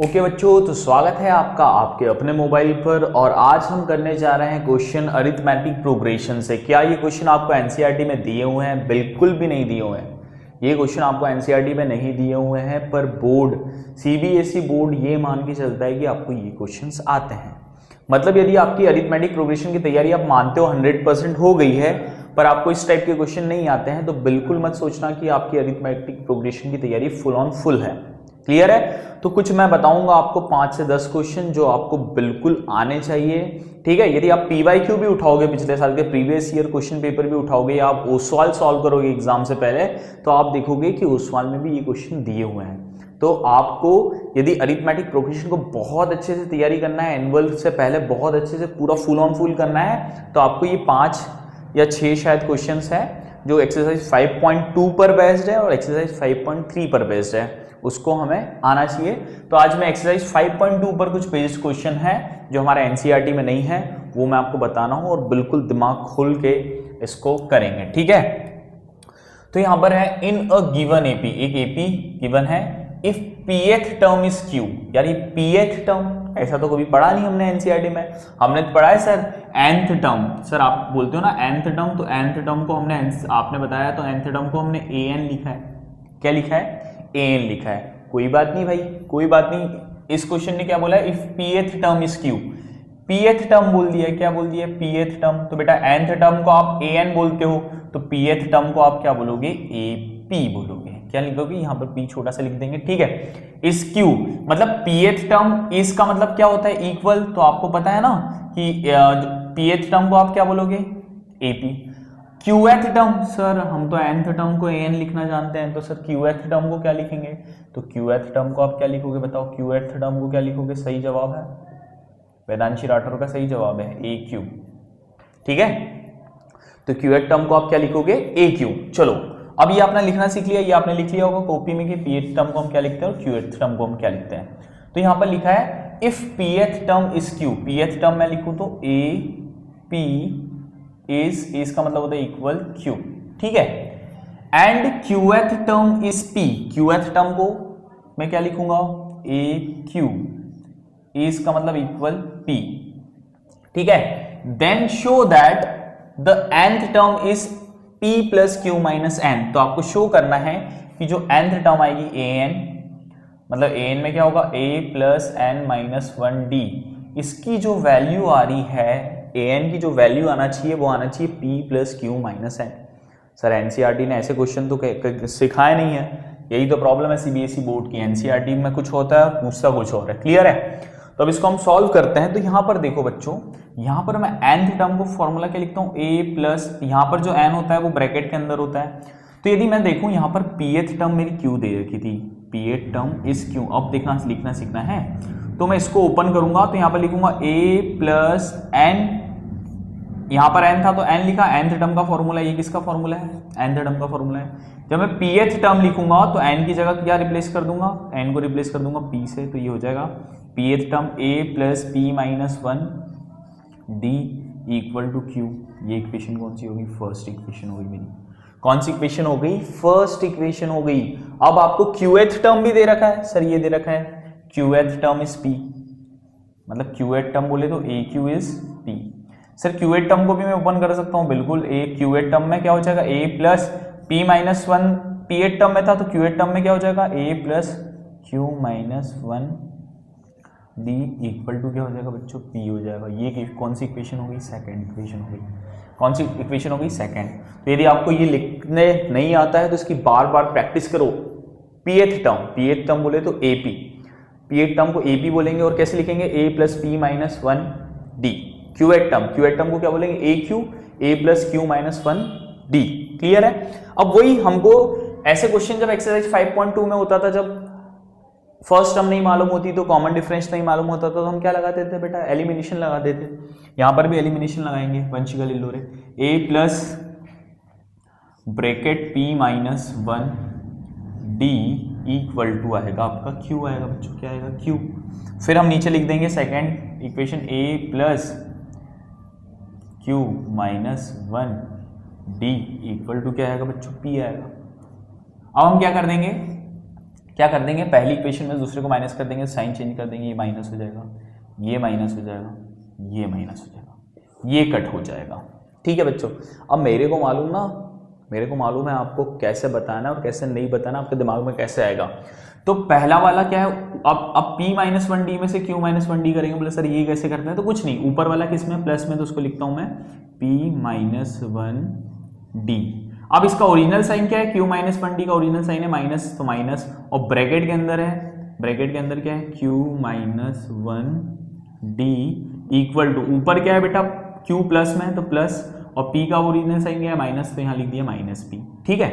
Okay बच्चों, तो स्वागत है आपका आपके अपने मोबाइल पर। और आज हम करने जा रहे हैं क्वेश्चन अरिथमेटिक प्रोग्रेशन से। क्या ये क्वेश्चन आपको एनसीईआरटी में दिए हुए हैं? बिल्कुल भी नहीं दिए हुए हैं। ये क्वेश्चन आपको एनसीईआरटी में नहीं दिए हुए हैं, पर बोर्ड सीबीएसई बोर्ड ये मान के चलता है कि आपको ये क्वेश्चंस आते हैं। मतलब यदि आपकी अरिथमेटिक प्रोग्रेशन की तैयारी आप मानते हो 100% हो गई है, पर आपको इस टाइप के क्वेश्चन नहीं आते हैं, तो बिल्कुल मत सोचना कि आपकी अरिथमेटिक प्रोग्रेशन की तैयारी फुल ऑन फुल है। क्लियर है? तो कुछ मैं बताऊंगा आपको 5 से 10 क्वेश्चन जो आपको बिल्कुल आने चाहिए। ठीक है? यदि आप पीवाईक्यू भी उठाओगे, पिछले साल के प्रीवियस ईयर क्वेश्चन पेपर भी उठाओगे, या आप ओसवाल सॉल्व करोगे एग्जाम से पहले, तो आप देखोगे कि ओसवाल में भी ये क्वेश्चन दिए हुए हैं। तो आपको यदि अरिथमेटिक प्रोग्रेशन को बहुत अच्छे से तैयारी करना है, एनुअल से पहले बहुत अच्छे से पूरा फुल ऑन फुल करना है, तो आपको ये 5 या 6 शायद क्वेश्चंस है जो एक्सरसाइज 5.2 पर बेस्ड है और एक्सरसाइज 5.3 पर बेस्ड है, उसको हमें आना चाहिए। तो आज मैं एक्सरसाइज 5.2 पर कुछ बेस्ड क्वेश्चन है जो हमारे एनसीईआरटी में नहीं है, वो मैं आपको बताना हूं, और बिल्कुल दिमाग खोल के इसको करेंगे। ठीक है? तो यहां पर है इन अ गिवन एपी, एक एपी गिवन है, if pth term is q, यार ये pth टर्म ऐसा तो कभी पढ़ा नहीं हमने एनसीईआरटी में। हमने तो पढ़ा है सर nth टर्म, सर आप बोलते हो ना nth टर्म, तो nth टर्म को हमने आपने बताया, तो nth टर्म को हमने an लिखा है। क्या लिखा है? an लिखा है। कोई बात नहीं भाई, कोई बात नहीं। इस क्वेश्चन ने क्या बोला है? If pth term is q, pth term बोल दिया। क्या बोल दिया? pth term. तो बेटा nth टर्म को आप an बोलते हो, तो pth टर्म को आप क्या बोलोगे? ap बोलोगे। क्या लिखोगे? यहां पर p छोटा सा लिख देंगे। ठीक है? इस q मतलब pth टर्म, इसका मतलब क्या होता है? इक्वल। तो आपको पता है ना कि pth टर्म को आप क्या बोलोगे? ap। qth टर्म, सर हम तो nth टर्म को an लिखना जानते हैं, तो सर qth टर्म को क्या लिखेंगे? तो qth टर्म को आप क्या लिखोगे? बताओ qth टर्म को क्या लिखोगे? सही जवाब है वेदांशी राठौर का, सही जवाब है aq। ठीक है? तो qth टर्म को आप क्या लिखोगे? aq। चलो, अब ये आपने लिखना सीख लिया, ये आपने लिख लिया होगा कॉपी में कि pth टर्म को हम क्या लिखते हैं और qth टर्म को हम क्या लिखते हैं। तो यहां पर लिखा है if pth term is q, pth term मैं लिखूं तो a p इज का मतलब होता है इक्वल q। ठीक है? And qth term is p, qth term को मैं क्या लिखूंगा? a q इज का मतलब इक्वल p। ठीक है? Then show that the nth term is p plus Q minus N. तो आपको शो करना है कि जो nth टर्म आएगी an, मतलब an में क्या होगा? a plus n minus 1d, इसकी जो वैल्यू आ रही है, an की जो वैल्यू आना चाहिए वो आना चाहिए p plus Q minus n. Sir NCERT ने ऐसे क्वेश्चन तो सिखाए नहीं है, यही तो प्रॉब्लम है सीबीएसई बोर्ड की। एनसीईआरटी में कुछ होता है, पूछता कुछ और है। क्लियर है? तो अब इसको हम सॉल्व करते हैं। तो यहां पर देखो बच्चों, यहां पर मैं nth टर्म को फॉर्मूला क्या लिखता हूं? a प्लस, यहां पर जो n होता है वो ब्रैकेट के अंदर होता है। तो यदि मैं देखूं यहां पर pth टर्म मेरी q दे रखी थी, pth टर्म इज q। अब देखना लिखना सीखना है, तो मैं इसको ओपन करूंगा, तो यहां पर लिखूंगा a प्लस n, यहां पर n था तो n लिखा, nth टर्म का फॉर्मूला, ये किसका फॉर्मूला है? nth टर्म का फॉर्मूला है। जब मैं pth टर्म लिखूंगा तो n की जगह क्या रिप्लेस कर दूंगा? n को रिप्लेस कर दूंगा p से, तो ये हो जाएगा pth term a plus p minus 1 d equal to q। ये इक्वेशन कौन सी होगी? फर्स्ट इक्वेशन होगी मेरी। कौन सी इक्वेशन हो गई? फर्स्ट इक्वेशन हो गई। अब आपको qth टर्म भी दे रखा है, सर ये दे रखा है qth टर्म इज p, मतलब qth टर्म बोले तो aq is p। Sir qth term को भी मैं ओपन कर सकता हूं, बिल्कुल। a qth टर्म में क्या हो जाएगा? a plus p minus 1, pth term में था तो qth टर्म में क्या हो जाएगा? a plus q minus 1 d equal to क्या हो जाएगा बच्चों? p हो जाएगा। ये कौन सी इक्वेशन हो गई? सेकंड इक्वेशन हो गई। कौन सी इक्वेशन हो गई? सेकंड। तो यदि आपको ये लिखने नहीं आता है तो इसकी बार बार प्रैक्टिस करो। pth टर्म बोले तो ap, pth टर्म को ap बोलेंगे, और कैसे लिखेंगे? a plus p minus 1 d। qth term को क्या बोलेंगे? aq, a plus q minus 1 d। Clear है? अब वही हमको ऐसे क्वेश्चन जब एक्सरसाइज 5.2 में होता था, जब फर्स्ट टर्म नहीं मालूम होती, तो कॉमन डिफरेंस नहीं मालूम होता था, तो हम क्या लगाते थे बेटा? एलिमिनेशन लगाते थे। यहां पर भी एलिमिनेशन लगाएंगे, वंशिका ले लो रे। a plus bracket p minus 1 d equal to आएगा आपका q, आएगा बच्चों, क्या आएगा? q। फिर हम नीचे लिख देंगे second equation, a plus q minus 1 d equal to क्या आएगा बच्चों? p आएगा। अब हम क्या कर देंगे? क्या कर देंगे, पहली इक्वेशन में दूसरे को माइनस कर देंगे, साइन चेंज कर देंगे, ये माइनस हो जाएगा, ये माइनस हो जाएगा, ये माइनस हो जाएगा, ये कट हो जाएगा। ठीक है बच्चों, अब मेरे को मालूम है आपको कैसे बताना और कैसे नहीं बताना, आपके दिमाग में कैसे आएगा। तो पहला वाला क्या है, अब p माइनस 1d में से q माइनस 1d करेंगे। बोले सर ये कैसे करते हैं, तो कुछ नहीं, ऊपर वाला किस में, प्लस में, तो उसको लिखता हूं मैं p माइनस 1d। अब इसका ओरिजिनल साइन क्या है, q माइनस 1d का ओरिजिनल साइन है माइनस, तो माइनस, और ब्रैकेट के अंदर है, ब्रैकेट के अंदर क्या है, q minus 1d equal to, ऊपर क्या है बेटा, q प्लस में है तो प्लस, और p का ओरिजिनल साइन क्या है माइनस, तो यहाँ लिख दिया माइनस p। ठीक है,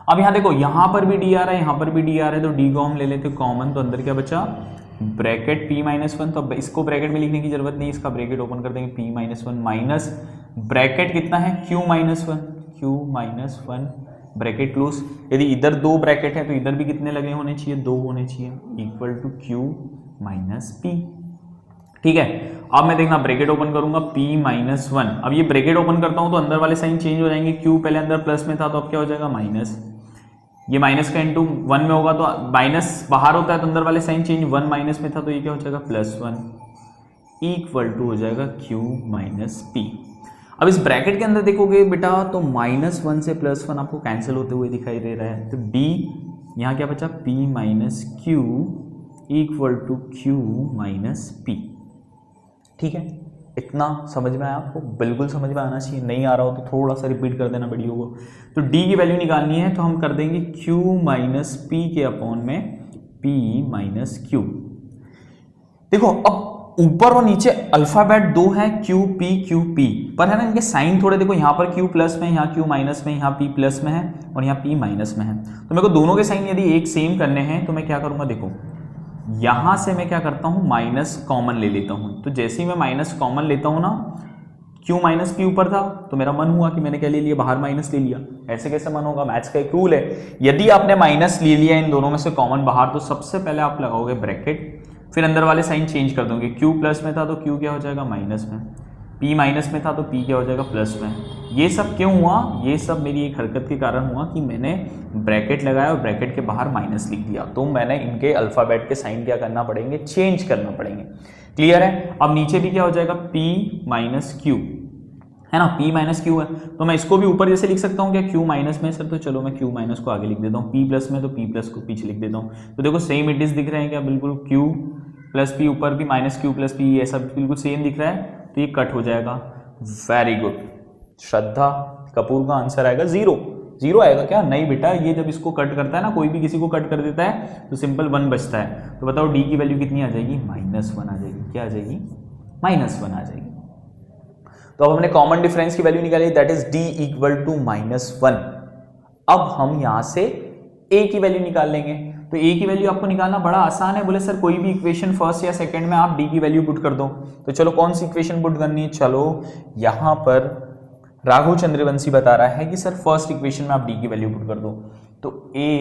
अब यहाँ देखो, यहाँ पर भी d आ रहा है, यहाँ पर भी d आ रहा है, तो d को हम ले लेते कॉमन, तो अंदर क्या बचा, ब्रैकेट p माइनस 1, तो इसको ब्रैकेट में लिखने की जरूरत नहीं, इसका ब्रैकेट ओपन कर देंगे, p माइनस 1 माइनस ब्रैकेट कितना है, q माइनस 1 ब्रैकेट क्लोज। यदि इधर दो ब्रैकेट है तो इधर भी कितने लगे होने चाहिए, 2 होने चाहिए, equal to q minus p। ठीक है, अब मैं देखना ब्रैकेट ओपन करूंगा, p माइनस 1, अब ये ब्रैकेट ओपन करता हूं तो अंदर वाले साइन चेंज हो जाएंगे, q पहले अंदर प्लस में था तो अब क्या हो जाएगा माइनस, ये माइनस का इंटू 1 में होगा तो माइनस बाहर होता है तो अंदर वाले साइन चेंज, 1 माइनस में था तो ये क्या हो जाएगा प्लस 1 इक्वल टू हो जाएगा q माइनस p। अब इस ब्रैकेट के अंदर देखोगे बेटा तो माइनस 1 से प्लस 1 आपको कैंसिल होते हुए दिखाई दे रहा है, तो d यहाँ क्या बचा, p minus q equal to q minus p। ठीक है, इतना समझ में आया आपको, बिल्कुल समझ में आना चाहिए, नहीं आ रहा हो तो थोड़ा सा रिपीट कर देना वीडियो को। तो d की वैल्यू निकालनी है तो हम कर देंगे q माइनस p के अपॉन में p माइनस q। देखो अब ऊपर और नीचे अल्फाबेट दो है, q p पर है ना, इनके साइन थोड़े देखो, यहाँ पर q प्लस में, यहाँ q माइनस में, यहाँ p प्लस में है और यहाँ p माइनस में है। तो मेरे को दोनों के साइन यदि एक सेम करने हैं तो मैं क्या करूंगा, देखो यहां से मैं क्या करता हूं, माइनस कॉमन ले लेता हूं। तो जैसे ही मैं माइनस कॉमन लेता हूं ना, q माइनस के ऊपर था तो मेरा मन हुआ कि मैंने क्या ले लिया, बाहर माइनस ले लिया। ऐसे कैसे मन होगा, मैथ्स का एक रूल है, यदि आपने माइनस ले लिया इन दोनों में से कॉमन बाहर, तो सबसे पहले आप लगाओगे ब्रैकेट, फिर अंदर वाले साइन चेंज कर दोगे, q प्लस में था तो q क्या हो जाएगा माइनस में, p माइनस में था तो p क्या हो जाएगा प्लस में। ये सब क्यों हुआ, ये सब मेरी एक हरकत के कारण हुआ कि मैंने ब्रैकेट लगाया और ब्रैकेट के बाहर माइनस लिख दिया, तो मैंने इनके अल्फाबेट के साइन क्या करना पड़ेंगे, चेंज करना पड़ेंगे। क्लियर है, अब नीचे भी क्या हो जाएगा, p माइनस क्यू है ना, p माइनस क्यू है, तो मैं इसको भी ऊपर जैसे लिख सकता हूँ क्या, q माइनस में सर, तो चलो मैं q माइनस को आगे लिख देता हूँ, p प्लस में तो p प्लस को पीछे लिख देता हूँ। तो देखो सेम इट इज दिख रहे हैं क्या, बिल्कुल q प्लस p ऊपर भी माइनस q प्लस p, ये सब बिल्कुल सेम दिख रहा है, तो ये कट हो जाएगा। वेरी गुड, श्रद्धा कपूर का आंसर आएगा 0 0 आएगा क्या, नहीं बेटा, ये जब इसको कट करता है ना, कोई भी किसी को कट कर देता है तो सिंपल 1 बचता है। तो बताओ d की वैल्यू कितनी आ जाएगी, -1 आ जाएगी। क्या आ जाएगी, -1 आ जाएगी। तो अब हमने कॉमन डिफरेंस की वैल्यू निकाली, that is d equal to -1। अब हम यहां से a की वैल्यू निकाल लेंगे। तो a की वैल्यू आपको निकालना बड़ा आसान है। बोले सर कोई भी इक्वेशन फर्स्ट या सेकंड में आप d की वैल्यू पुट कर दो, तो चलो कौन सी इक्वेशन पुट करनी है, चलो यहां पर राघव चंद्रवंशी बता रहा है कि सर फर्स्ट इक्वेशन में आप d की वैल्यू पुट कर दो। तो a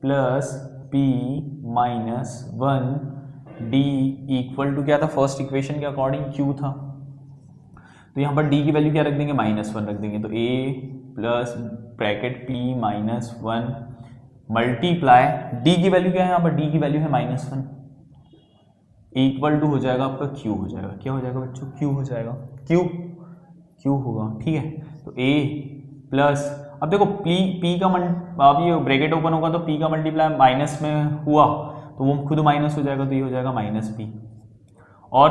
plus p minus 1 d equal to क्या था, फर्स्ट इक्वेशन के अकॉर्डिंग q था, तो यहाँ पर d की वैल्यू क्या रख देंगे, -1 रख देंगे। तो a plus bracket p minus 1 multiply d की वैल्यू क्या है, यहाँ पर d की वैल्यू है -1 इक्वल टू हो जाएगा आपका q हो जाएगा। क्या हो जाएगा बच्चों, q हो जाएगा, q होगा। ठीक है, तो a प्लस, अब देखो p का अब ये ब्रैकेट ओपन होगा तो p का मल्टीप्लाई माइनस में हुआ तो वो खुद माइनस हो जाएगा, तो ये हो जाएगा -p, और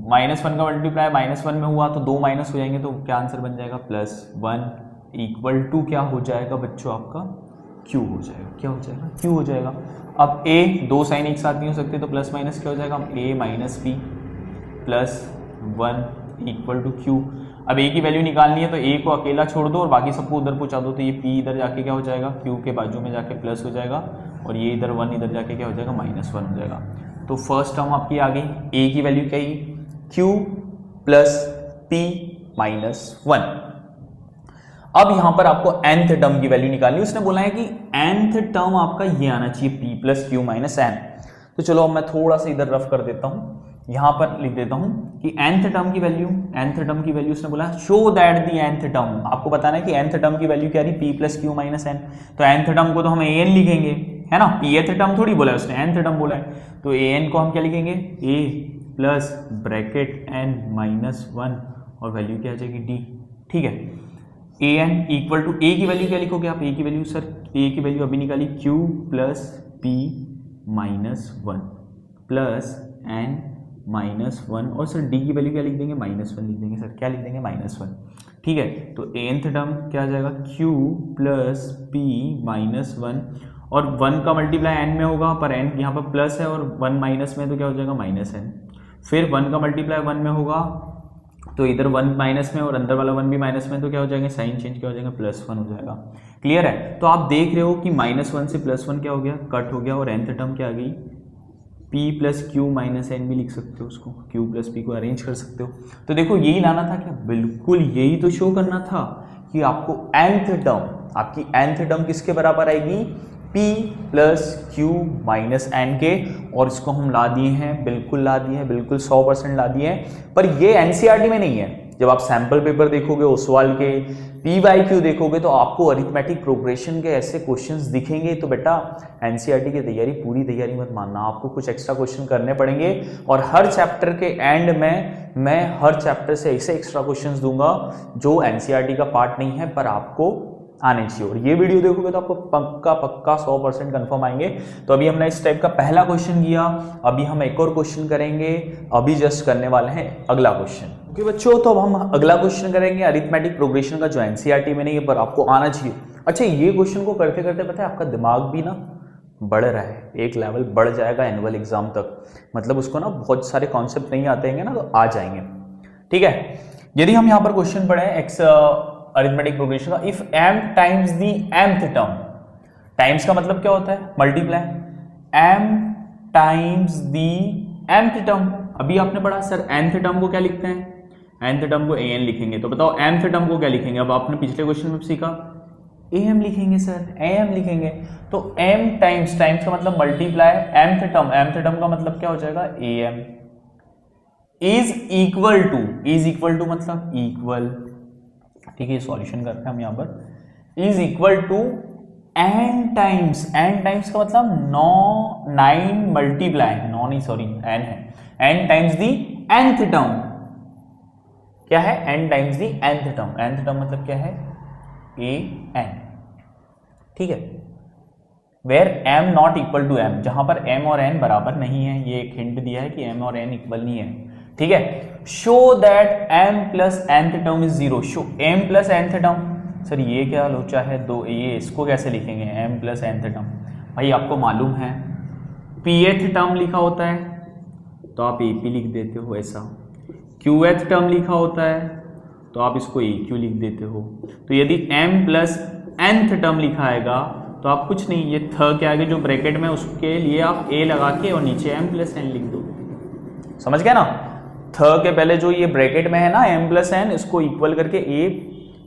-1 का मल्टीप्लाई -1 में हुआ तो 2 माइनस हो जाएंगे, तो क्या आंसर बन जाएगा +1 इक्वल टू क्या हो जाएगा बच्चों, आपका q हो जाएगा। क्या हो जाएगा, q हो जाएगा। अब a, दो साइन एक साथ नहीं हो सकते, तो प्लस माइनस क्या हो जाएगा, a minus p plus 1 equal to q। अब a की वैल्यू निकालनी है तो a को अकेला छोड़ दो और बाकी सबको उधर पहुंचा दो, तो ये p इधर जाके क्या हो जाएगा, q के बाजू में जाके प्लस हो जाएगा, और ये इधर 1 इधर जाके क्या हो जाएगा, -1 हो जाएगा। तो फर्स्ट टर्म आपकी आ गई, a की वैल्यू क्या है, q प्लस p माइनस 1। अब यहां पर आपको nth टर्म की वैल्यू निकालनी है। उसने बोला है कि nth टर्म आपका ये आना चाहिए p plus Q minus n। तो चलो अब मैं थोड़ा सा इधर रफ कर देता हूं, यहां पर लिख देता हूं कि nth टर्म की वैल्यू उसने बोला show that the nth term, आपको बताना है कि nth टर्म की वैल्यू क्या रही p plus Q minus N, तो nth टर्म को तो हम an लिखेंगे, है ना, pth टर्म थोड़ी बोला है उसने, nth टर्म बोला है, तो an को हम क्या लिखेंगे, a plus bracket n minus one और वैल्यू क्या आ जाएगी d, ठीक है। an इक्वल टू a की वैल्यू क्या लिखोगे आप, a की वैल्यू सर, a की वैल्यू अभी निकाली q plus p minus one plus n minus one, और सर d की वैल्यू क्या लिख देंगे, माइनस वन लिख देंगे सर, क्या लिख देंगे, माइनस वन, ठीक है। तो nth टर्म क्या आ जाएगा, q plus p minus one, और वन का मल्टीप्लाई n में होगा, पर n यहाँ पर प्लस है और वन माइनस में, तो क्या हो जाएगा, माइनस n, फिर वन का मल्टीप्लाई वन में होगा, तो इधर वन माइनस में और अंदर वाला वन भी माइनस में, तो क्या हो जाएगा, साइन चेंज क्या हो जाएगा, प्लस वन हो जाएगा। क्लियर है। तो आप देख रहे हो कि माइनस वन से प्लस वन क्या हो गया, कट हो गया, और nth टर्म क्या आ गई, p plus Q minus n भी लिख सकते हो उसको, q प्लस p को अरेंज कर सकते हो। तो देखो यही लाना था क्या, बिल्कुल यही तो शो करना था कि आपको nth टर्म, आपकी nth टर्म किसके बराबर आएगी, p plus Q minus n के, और इसको हम ला दिए हैं, बिल्कुल ला दिए हैं, बिल्कुल 100% ला दिए हैं। पर ये एनसीईआरटी में नहीं है, जब आप सैंपल पेपर देखोगे ओसवाल के, PYQ देखोगे, तो आपको अरिथमेटिक प्रोग्रेशन के ऐसे क्वेश्चंस दिखेंगे। तो बेटा एनसीईआरटी की तैयारी पूरी तैयारी मत मानना, आपको कुछ एक्स्ट्रा क्वेश्चन करने पड़ेंगे, और हर चैप्टर के एंड में मैं हर चैप्टर से ऐसे एक्स्ट्रा क्वेश्चंस दूंगा जो एनसीईआरटी का पार्ट नहीं है पर आपको आने चाहिए, और ये वीडियो देखोगे तो आपको पक्का 100% कंफर्म आएंगे। तो अभी हमने इस टाइप का पहला क्वेश्चन किया, अभी हम एक और क्वेश्चन करेंगे, अभी जस्ट करने वाले हैं अगला क्वेश्चन। ओके बच्चों, तो अब हम अगला क्वेश्चन करेंगे अरिथमेटिक प्रोग्रेशन का, जो एनसीईआरटी में नहीं है पर आपको आना चाहिए। अच्छा, ये क्वेश्चन को करते करते पता है आपका दिमाग भी ना बढ़ रहा है, एक लेवल बढ़ जाएगा एनुअल एग्जाम तक, मतलब उसको ना बहुत सारे कॉन्सेप्ट नहीं आते हैं ना, तो आ जाएंगे, ठीक है। यदि हम यहाँ पर क्वेश्चन पढ़े एक्स अरिथमेटिक प्रोग्रेशन का, if m times the mth term, times का मतलब क्या होता है, multiply, m times the mth term, अभी आपने पढ़ा सर nth टर्म को क्या लिखते हैं, nth टर्म को an लिखेंगे, तो बताओ mth टर्म को क्या लिखेंगे, अब आपने पिछले क्वेश्चन में सीखा am लिखेंगे सर, am लिखेंगे, तो m टाइम्स, टाइम्स का मतलब मल्टीप्लाई, mth टर्म का मतलब क्या हो जाएगा, am इज इक्वल टू मतलब इक्वल, ठीक है, सॉल्यूशन करते हैं हम यहाँ पर, is equal to n times का मतलब 9 मल्टीप्लाई, n है, n times the nth term, क्या है, n times the nth term मतलब क्या है, an, ठीक है, where m not equal to m, जहां पर m और n बराबर नहीं है, ये एक हिंट दिया है कि m और n इक्वल नहीं है, ठीक है। Show that m plus nth term is zero, show m plus nth term, sir ये क्या लोचा है, दो ये इसको कैसे लिखेंगे, m प्लस nth टर्म, भाई आपको मालूम है pth टर्म लिखा होता है तो आप ap लिख देते हो ऐसा, qth टर्म लिखा होता है तो आप इसको aq लिख देते हो, तो यदि m प्लस nth टर्म लिखा आएगा तो आप कुछ नहीं, ये थ के आगे जो ब्रैकेट में उसके लिए आप a लगा के और नीचे m प्लस n लिख दो, समझ गया ना, थ के पहले जो ये ब्रैकेट में है ना m प्लस n, इसको इक्वल करके a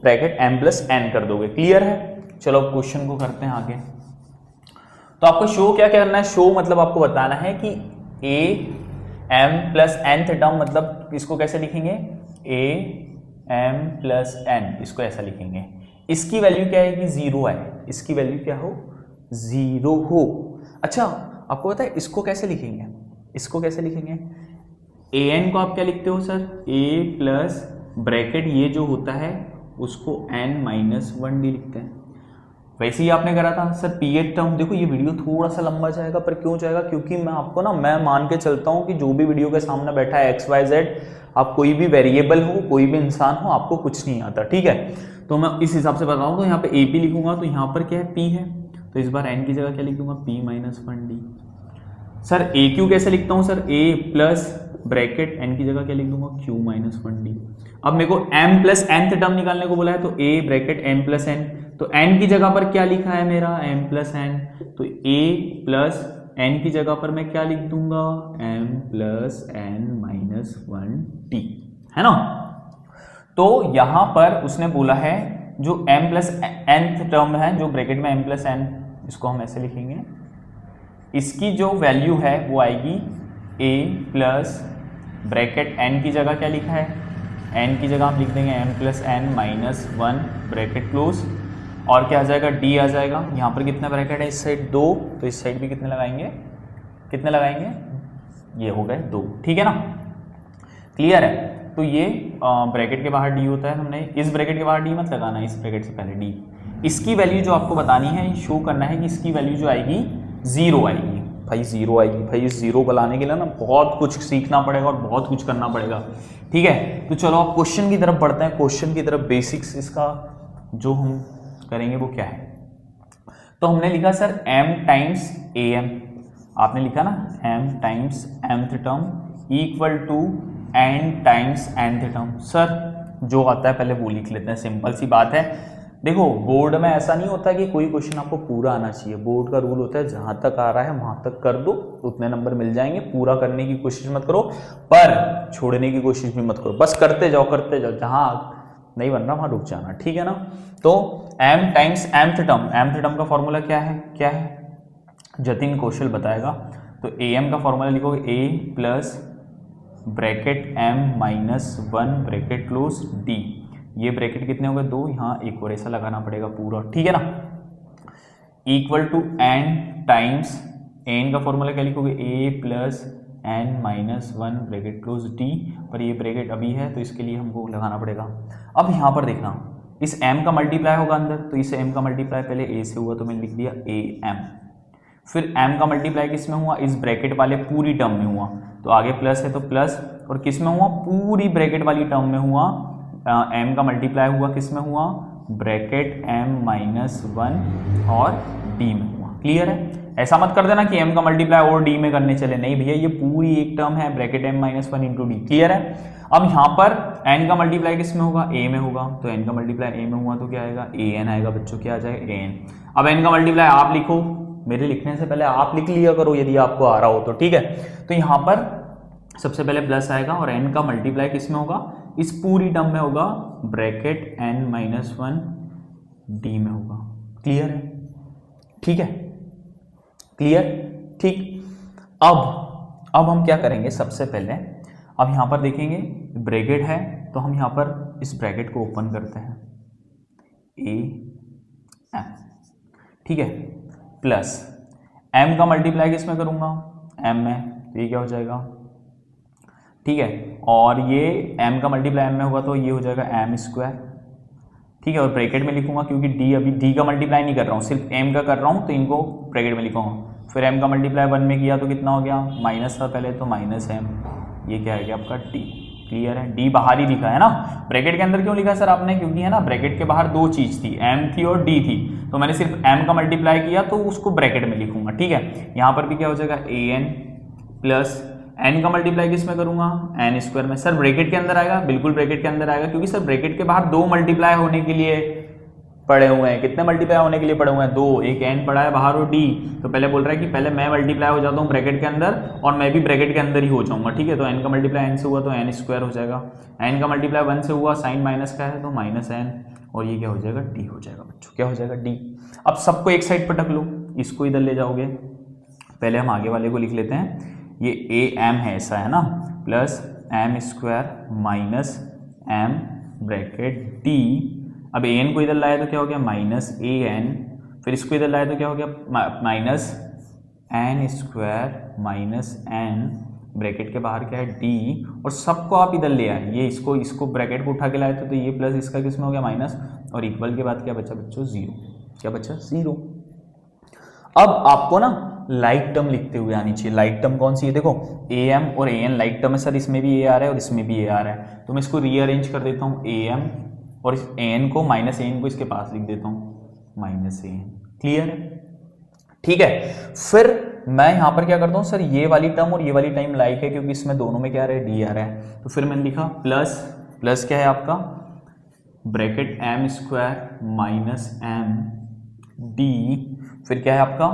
bracket m plus n कर दोगे, क्लियर है। चलो क्वेश्चन को करते हैं आगे। तो आपको शो क्या करना है, शो मतलब आपको बताना है कि a m plus nth term, मतलब इसको कैसे लिखेंगे, a m प्लस n, इसको ऐसा लिखेंगे, इसकी वैल्यू क्या है कि जीरो है, इसकी वैल्यू क्या हो, जीरो हो। अच्छा आपको पता है इसको कैसे लिखेंगे, इसको कैसे लिखेंगे, an को आप क्या लिखते हो सर, a प्लस ब्रैकेट ये जो होता है उसको n माइनस 1d लिखते हैं, वैसे ही आपने करा था सर pth टर्म। देखो ये वीडियो थोड़ा सा लंबा जाएगा, पर क्यों जाएगा, क्योंकि मैं आपको ना, मैं मान के चलता हूँ कि जो भी वीडियो के सामने बैठा है XYZ, आप कोई भी वेरिएबल हो, कोई भी इंसान हो, आपको कुछ नहीं आता, ठीक है, तो मैं इस हिसाब से बताऊँ, तो यहाँ पे AP लिखूंगा तो यहाँ पर क्या है, P है, तो इस बार n की जगह क्या लिखूंगा, P minus 1d। Sir AQ कैसे लिखता हूँ sir, a plus bracket n की जगह क्या लिख दूंगा, q माइनस 1d। अब मेरे को m प्लस nth टर्म निकालने को बोला है, तो a bracket m plus n, तो n की जगह पर क्या लिखा है मेरा, m प्लस n, तो a प्लस n की जगह पर मैं क्या लिख दूंगा, m plus n minus 1t, है ना। तो यहां पर उसने बोला है जो m प्लस nth टर्म है, जो ब्रैकेट में m प्लस n, इसको हम ऐसे लिखेंगे, इसकी जो वैल्यू है वो आएगी a प्लस ब्रैकेट n की जगह क्या लिखा है, n की जगह हम लिख देंगे m plus n minus 1 bracket close, और क्या आ जाएगा d आ जाएगा। यहाँ पर कितने ब्रैकेट है, इस साइड 2, तो इस साइड भी कितने लगाएंगे, कितने लगाएंगे, ये हो गए 2, ठीक है ना, क्लियर है। तो ये ब्रैकेट के बाहर d होता है, हमने इस ब्रैकेट के बाहर d मत लगाना, इस ब्रैकेट से पहले d, इसकी वैल्यू जो आपको बतानी है, शो करना है कि इसकी वैल्यू जो आएगी 0 आएगी। भाई 0 आएगी, भाई इस 0 को लाने के लिए ना बहुत कुछ सीखना पड़ेगा और बहुत कुछ करना पड़ेगा, ठीक है। तो चलो आप क्वेश्चन की तरफ बढ़ते हैं, क्वेश्चन की तरफ। बेसिक्स इसका जो हम करेंगे वो क्या है, तो हमने लिखा सर m टाइम्स am, आपने लिखा ना m times mth term equal to n times nth term. Sir जो आता है पहले वो लिख लेते हैं, सिंपल सी बात है। देखो बोर्ड में ऐसा नहीं होता कि कोई क्वेश्चन आपको पूरा आना चाहिए, बोर्ड का रूल होता है जहां तक आ रहा है वहां तक कर दो, उतने नंबर मिल जाएंगे। पूरा करने की कोशिश मत करो, पर छोड़ने की कोशिश भी मत करो, बस करते जाओ, जहां नहीं बन रहा वहां रुक जाना, ठीक है ना। तो m टाइम्स mth टर्म का फॉर्मूला क्या है, जतिन कौशल बताएगा। तो am का फॉर्मूला लिखोगे a plus bracket m minus 1 bracket close d, ये ब्रैकेट कितने हो गए 2, यहाँ एक और ऐसा लगाना पड़ेगा पूरा, ठीक है ना, equal to n times n का फॉर्मूला क्या लिखोगे a plus n minus 1 bracket close d, पर ये ब्रैकेट अभी है तो इसके लिए हमको लगाना पड़ेगा। अब यहाँ पर देखना इस m का मल्टीप्लाई होगा अंदर, तो इस m का मल्टीप्लाई पहले a से हुआ तो मैंने लिख दिया am, फिर m का मल्टीप्लाई किस में हुआ, इस ब्रैकेट वाले पूरी टर्म में हुआ, तो आगे प्लस है तो प्लस, और किस में हुआ, पूरी ब्रैकेट वाली टर्म में हुआ। m का मल्टीप्लाई हुआ किस में हुआ, ब्रैकेट m माइनस 1 और d में हुआ, क्लियर है। ऐसा मत कर देना कि m का मल्टीप्लाई और d में करने चले, नहीं भैया ये पूरी एक टर्म है bracket m minus 1 into D, clear है। अब यहाँ पर n का मल्टीप्लाई किस में होगा, a में होगा, तो n का मल्टीप्लाई a में हुआ तो क्या आएगा, an आएगा बच्चों, क्या आ जाएगा an। अब n का मल्टीप्लाई आप लिखो, मेरे लिखने से पहले आप लिख लिया करो यदि आपको आ रहा हो तो, ठीक है। तो यहाँ पर सबसे पहले प्लस आएगा और n का मल्टीप्लाई किस में होगा, इस पूरी टर्म में होगा, ब्रैकेट n माइनस 1 d में होगा, क्लियर है, ठीक है, क्लियर, ठीक। अब हम क्या करेंगे, सबसे पहले अब यहाँ पर देखेंगे ब्रैकेट है, तो हम यहाँ पर इस ब्रैकेट को ओपन करते हैं, a m, ठीक है, प्लस m का मल्टीप्लाई किस में करूँगा, m में, तो ये क्या हो जाएगा, ठीक है, और ये m का मल्टीप्लाई m में होगा तो ये हो जाएगा m स्क्वायर, ठीक है, और ब्रैकेट में लिखूंगा क्योंकि d अभी d का मल्टीप्लाई नहीं कर रहा हूँ, सिर्फ m का कर रहा हूँ, तो इनको ब्रैकेट में लिखूंगा। फिर m का मल्टीप्लाई 1 में किया तो कितना हो गया, माइनस था पहले तो माइनस m, ये क्या है गया आपका d, क्लियर है। d बाहर ही लिखा है ना, ब्रैकेट के अंदर क्यों लिखा सर आपने, क्योंकि है ना ब्रैकेट के बाहर दो चीज थी, m थी और d थी, तो मैंने सिर्फ m का मल्टीप्लाई किया तो उसको ब्रैकेट में लिखूंगा, ठीक है। यहाँ पर भी क्या हो जाएगा an प्लस n का मल्टीप्लाई किस में करूंगा, n स्क्वायर में। सर ब्रैकेट के अंदर आएगा, बिल्कुल ब्रैकेट के अंदर आएगा, क्योंकि सर ब्रैकेट के बाहर दो मल्टीप्लाई होने के लिए पड़े हुए हैं, कितने मल्टीप्लाई होने के लिए पड़े हुए हैं, दो, एक n पड़ा है बाहर और d, तो पहले बोल रहा है कि पहले मैं मल्टीप्लाई हो जाता हूँ ब्रैकेट के अंदर और मैं भी ब्रैकेट के अंदर ही हो जाऊंगा, ठीक है। तो n का मल्टीप्लाई n से हुआ तो n स्क्वायर हो जाएगा, n का मल्टीप्लाई 1 से हुआ, साइन माइनस का है तो माइनस n, और ये क्या हो जाएगा, d हो जाएगा बच्चों, क्या हो जाएगा, d। अब सबको एक साइड पटक लो, इसको इधर ले जाओगे, पहले हम आगे वाले को लिख लेते हैं, ये a m है ऐसा है ना, plus m square minus m bracket d, अब an को इधर लाया तो क्या हो गया, माइनस an, फिर इसको इधर लाया तो क्या हो गया, minus n square minus n, bracket के बाहर क्या है d, और सबको आप इधर ले आए, ये इसको ब्रैकेट को उठा के लाए थे तो ये प्लस इसका किस में हो गया माइनस, और इक्वल के बाद क्या बचा बच्चों, 0, क्या बचा 0। अब आपको ना लाइक टर्म लिखते हुए आनी चाहिए, लाइक टर्म कौन सी है, देखो am और an लाइक टर्म है सर, इसमें भी a आ रहा है और इसमें भी a आ रहा है, तो मैं इसको रीअरेंज कर देता हूँ, am और इस an को माइनस an को इसके पास लिख देता हूँ, माइनस an, क्लियर है, ठीक है। फिर मैं यहाँ पर क्या करता हूँ सर, ये वाली टर्म और ये वाली टर्म लाइक है क्योंकि इसमें दोनों में क्या आ रहा है, d आ रहा है, तो फिर मैंने लिखा प्लस क्या है आपका, bracket m square minus m d, फिर क्या है आपका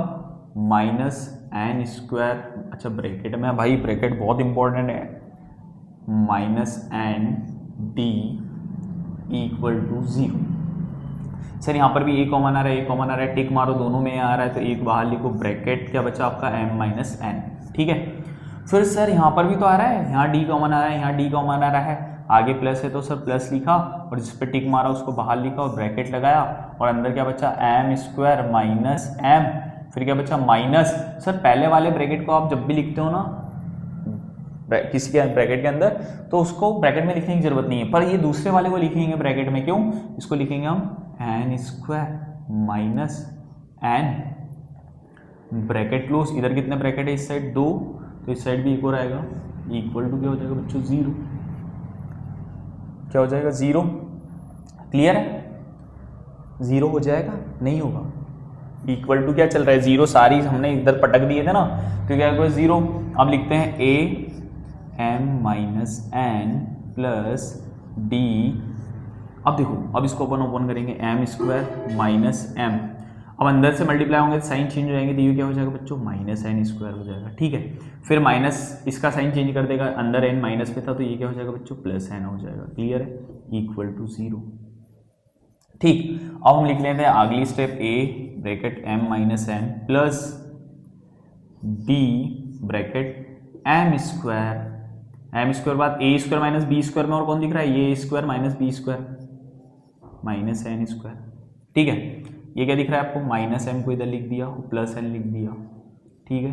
माइनस n स्क्वायर, अच्छा ब्रैकेट में भाई, ब्रैकेट बहुत इंपॉर्टेंट है, minus n d equal to 0। Sir यहाँ पर भी a कॉमन आ रहा है, a कॉमन आ रहा है, टिक मारो, दोनों में आ रहा है तो एक बाहर लिखो, ब्रैकेट क्या बचा आपका m माइनस n, ठीक है। फिर सर यहाँ पर भी तो आ रहा है, यहाँ डी कॉमन आ रहा है, यहाँ डी कॉमन आ रहा है, आगे प्लस है तो सर प्लस लिखा और जिस पे टिक मारा उसको बाहर लिखा और ब्रैकेट लगाया और अंदर क्या बचा एम स्क्वायर माइनस एम, फिर क्या बचा माइनस। सर पहले वाले ब्रैकेट को आप जब भी लिखते हो ना किसी के ब्रैकेट के अंदर तो उसको ब्रैकेट में लिखने की जरूरत नहीं है, पर ये दूसरे वाले को लिखेंगे ब्रैकेट में, क्यों? इसको लिखेंगे हम n square minus n bracket close. इधर कितने ब्रैकेट है? इस साइड 2, तो इस साइड भी एक और आएगा, इक्वल टू क्या हो जाएगा बच्चों 0। क्या हो जाएगा 0। क्लियर है? 0 हो जाएगा? नहीं होगा। इक्वल टू क्या चल रहा है 0, सारी हमने इधर पटक दिए थे ना, तो क्या होगा 0। अब लिखते हैं a m minus N plus d. अब देखो, अब इसको अपन ओपन करेंगे एम स्क्वायर माइनस एम, अब अंदर से मल्टीप्लाई होंगे तो साइन चेंज हो जाएंगे, तो ये क्या हो जाएगा बच्चों माइनस एन स्क्वायर हो जाएगा। ठीक है, फिर माइनस इसका साइन चेंज कर देगा, अंदर एन माइनस में था तो ये क्या हो जाएगा बच्चों प्लस एन हो जाएगा। क्लियर है? Equal to 0। ठीक, अब हम लिख लेते हैं अगली step A bracket M minus N plus D bracket M square बाद A square minus B square में और कौन दिख रहा है? ये square minus B square minus N square. ठीक है, ये क्या दिख रहा है आपको? माइनस एम को इधर लिख दिया और प्लस एन लिख दिया। ठीक है,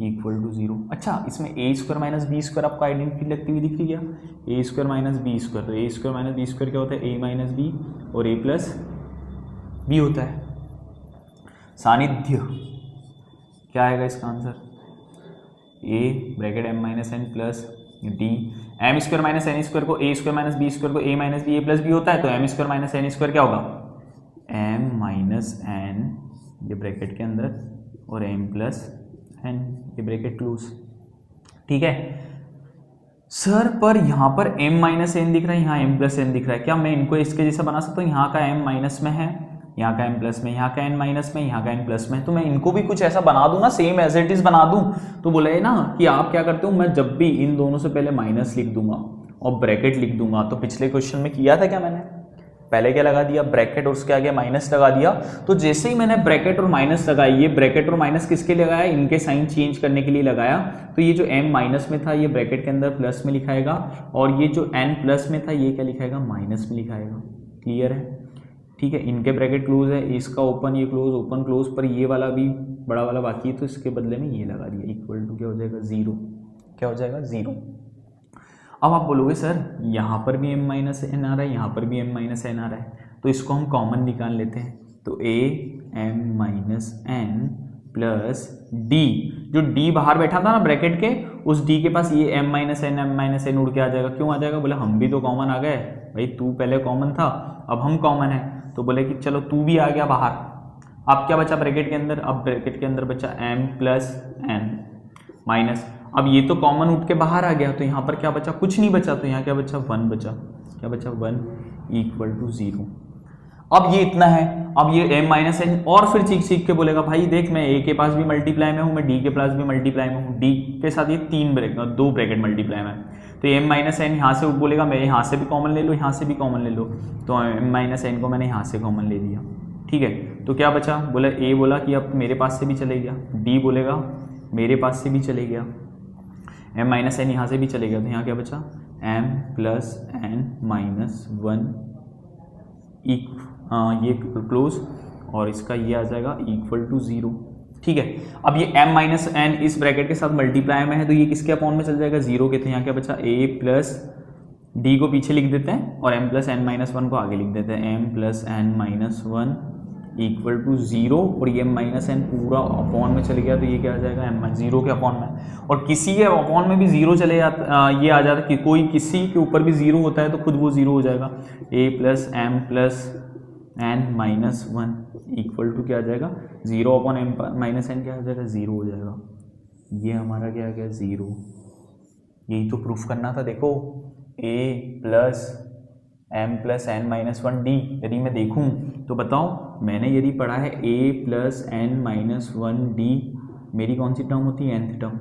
इक्वल टू 0। अच्छा, इसमें ए स्क्वायर माइनस बी स्क्वायर आपको आइडेंटिटी लगती हुई दिख रही है? ए स्क्वायर माइनस बी स्क्वायर, तो ए स्क्वायर माइनस बी स्क्वायर क्या होता है? ए माइनस बी और ए प्लस बी होता है। सानिध्य क्या आएगा इसका answer? A bracket M minus N plus D, M square minus N square को A square minus B square को A minus B A plus B होता है, तो M square minus N square क्या होगा? एम माइनस एन ये bracket के अंदर और एम प्लस एन ये ब्रैकेट क्लोज। ठीक है सर, पर यहाँ पर m माइनस एन दिख रहा है, यहाँ m प्लस एन दिख रहा है, क्या मैं इनको इसके जैसा बना सकता हूँ? यहाँ का m माइनस में है, यहाँ का m प्लस में, यहाँ का n माइनस में, यहाँ का n प्लस में, तो मैं इनको भी कुछ ऐसा बना दूं ना, सेम एज इट इज बना दूं। तो बोला है ना कि आप क्या करते हो, मैं जब भी इन दोनों से पहले माइनस लिख दूंगा और ब्रैकेट लिख दूंगा, तो पिछले क्वेश्चन में किया था क्या मैंने? पहले क्या लगा दिया? ब्रैकेट और उसके आगे माइनस लगा दिया। तो जैसे ही मैंने ब्रैकेट और माइनस लगाई, ये ब्रैकेट और माइनस किसके लिए लगाया? इनके साइन चेंज करने के लिए लगाया। तो ये जो m माइनस में था ये ब्रैकेट के अंदर प्लस में लिखाएगा और ये जो n प्लस में था ये क्या लिखाएगा? माइनस में लिखाएगा। क्लियर है? ठीक है, इनके ब्रैकेट क्लोज है, इसका ओपन, ये क्लोज, ओपन क्लोज, पर ये वाला भी बड़ा वाला बाकी है तो इसके बदले में ये लगा दिया। इक्वल टू क्या हो जाएगा? 0। क्या हो जाएगा? 0। अब आप बोलोगे सर यहाँ पर भी m माइनस एन आ रहा है, यहाँ पर भी m माइनस एन आ रहा है, तो इसको हम कॉमन निकाल लेते हैं। तो a m minus N plus d, जो d बाहर बैठा था ना ब्रैकेट के, उस d के पास ये m माइनस एन उड़ के आ जाएगा। क्यों आ जाएगा? बोले हम भी तो कॉमन आ गए भाई, तू पहले कॉमन था अब हम कॉमन है, तो बोले कि चलो तू भी आ गया बाहर। अब क्या बचा ब्रैकेट के अंदर? अब ब्रैकेट के अंदर बचा m प्लस एन माइनस, अब ये तो कॉमन उठ के बाहर आ गया, तो यहाँ पर क्या बचा? कुछ नहीं बचा, तो यहाँ क्या बचा? 1 बचा। क्या बचा? 1 इक्वल टू 0। अब ये इतना है, अब ये m माइनस एन और फिर सीख के बोलेगा भाई देख मैं a के पास भी मल्टीप्लाई में हूँ, मैं d के पास भी मल्टीप्लाई में हूँ, d के साथ ये 2 ब्रैकेट मल्टीप्लाई में, तो m माइनस एन यहाँ से बोलेगा मैं यहाँ से भी कॉमन ले लो, यहाँ से भी कॉमन ले लो, तो m माइनस एन को मैंने यहाँ से कॉमन ले लिया। ठीक है, तो क्या बचा? बोला a बोला कि अब मेरे पास से भी चले गया, d बोलेगा मेरे पास से भी चले गया, m माइनस एन यहाँ से भी चले गया, तो यहाँ क्या बचा? m प्लस एन माइनस 1 ये क्लोज और इसका ये आ जाएगा इक्वल टू 0। ठीक है, अब ये m माइनस एन इस ब्रैकेट के साथ मल्टीप्लाई में है, तो ये किसके अपॉन में चल जाएगा? 0 के। तो यहाँ क्या बचा? a प्लस डी को पीछे लिख देते हैं और m प्लस एन माइनस 1 को आगे लिख देते हैं, m plus n minus 1 equal to 0, और ये m माइनस एन पूरा अपॉन में चले गया, तो ये क्या आ जाएगा? m 0 के अपॉन में, और किसी के अपॉन में भी 0 चले जाता, ये आ जाता कि कोई किसी के ऊपर भी 0 होता है तो खुद वो 0 हो जाएगा। a plus m plus n minus 1 equal to क्या आ जाएगा? 0 अपॉन एम माइनस एन क्या आ जाएगा? 0 हो जाएगा। ये हमारा क्या आ गया? 0। यही तो प्रूफ करना था। देखो a plus m plus n minus 1 d, यदि मैं देखूं तो बताओ मैंने यदि पढ़ा है a plus n minus 1 d, मेरी कौन सी टर्म होती है? nth term.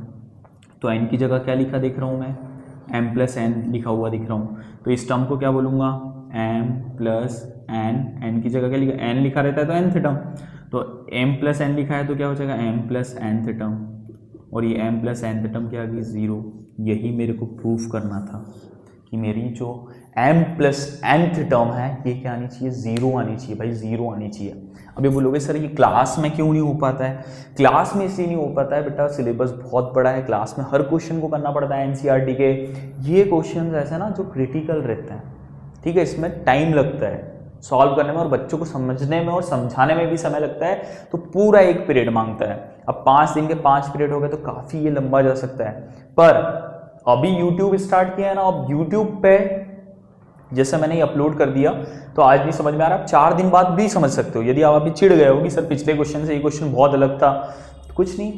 तो n की जगह क्या लिखा दिख रहा हूँ मैं? m प्लस एन लिखा हुआ दिख रहा हूँ, तो इस टर्म को क्या बोलूँगा? m प्लस एन, n की जगह क्या लिखा? n लिखा रहता है तो nth टर्म, तो m प्लस एन लिखा है तो क्या हो जाएगा? m plus nth term. और ये m प्लस nth टर्म क्या आ गई 0। यही मेरे को प्रूफ करना था कि मेरी जो m प्लस nth टर्म है ये क्या आनी चाहिए 0 आनी चाहिए भाई, 0 आनी चाहिए। अभी बोलोगे सर ये क्लास में क्यों नहीं हो पाता है? क्लास में इसलिए नहीं हो पाता है बेटा, सिलेबस बहुत बड़ा है, क्लास में हर क्वेश्चन को करना पड़ता है एनसीईआरटी के। ये क्वेश्चन ऐसे ना जो क्रिटिकल रहते हैं, ठीक है, इसमें टाइम लगता है सॉल्व करने में और बच्चों को समझने में और समझाने में भी समय लगता है, तो पूरा 1 पीरियड मांगता है। अब 5 दिन के 5 पीरियड हो गए तो काफ़ी ये लंबा जा सकता है। पर अभी यूट्यूब स्टार्ट किया है ना, अब यूट्यूब पे जैसे मैंने ये अपलोड कर दिया तो आज नहीं समझ में आ रहा, आप 4 दिन बाद भी समझ सकते हो। यदि आप अभी चिढ़ गए हो कि सर पिछले क्वेश्चन से ये क्वेश्चन बहुत अलग था, तो कुछ नहीं,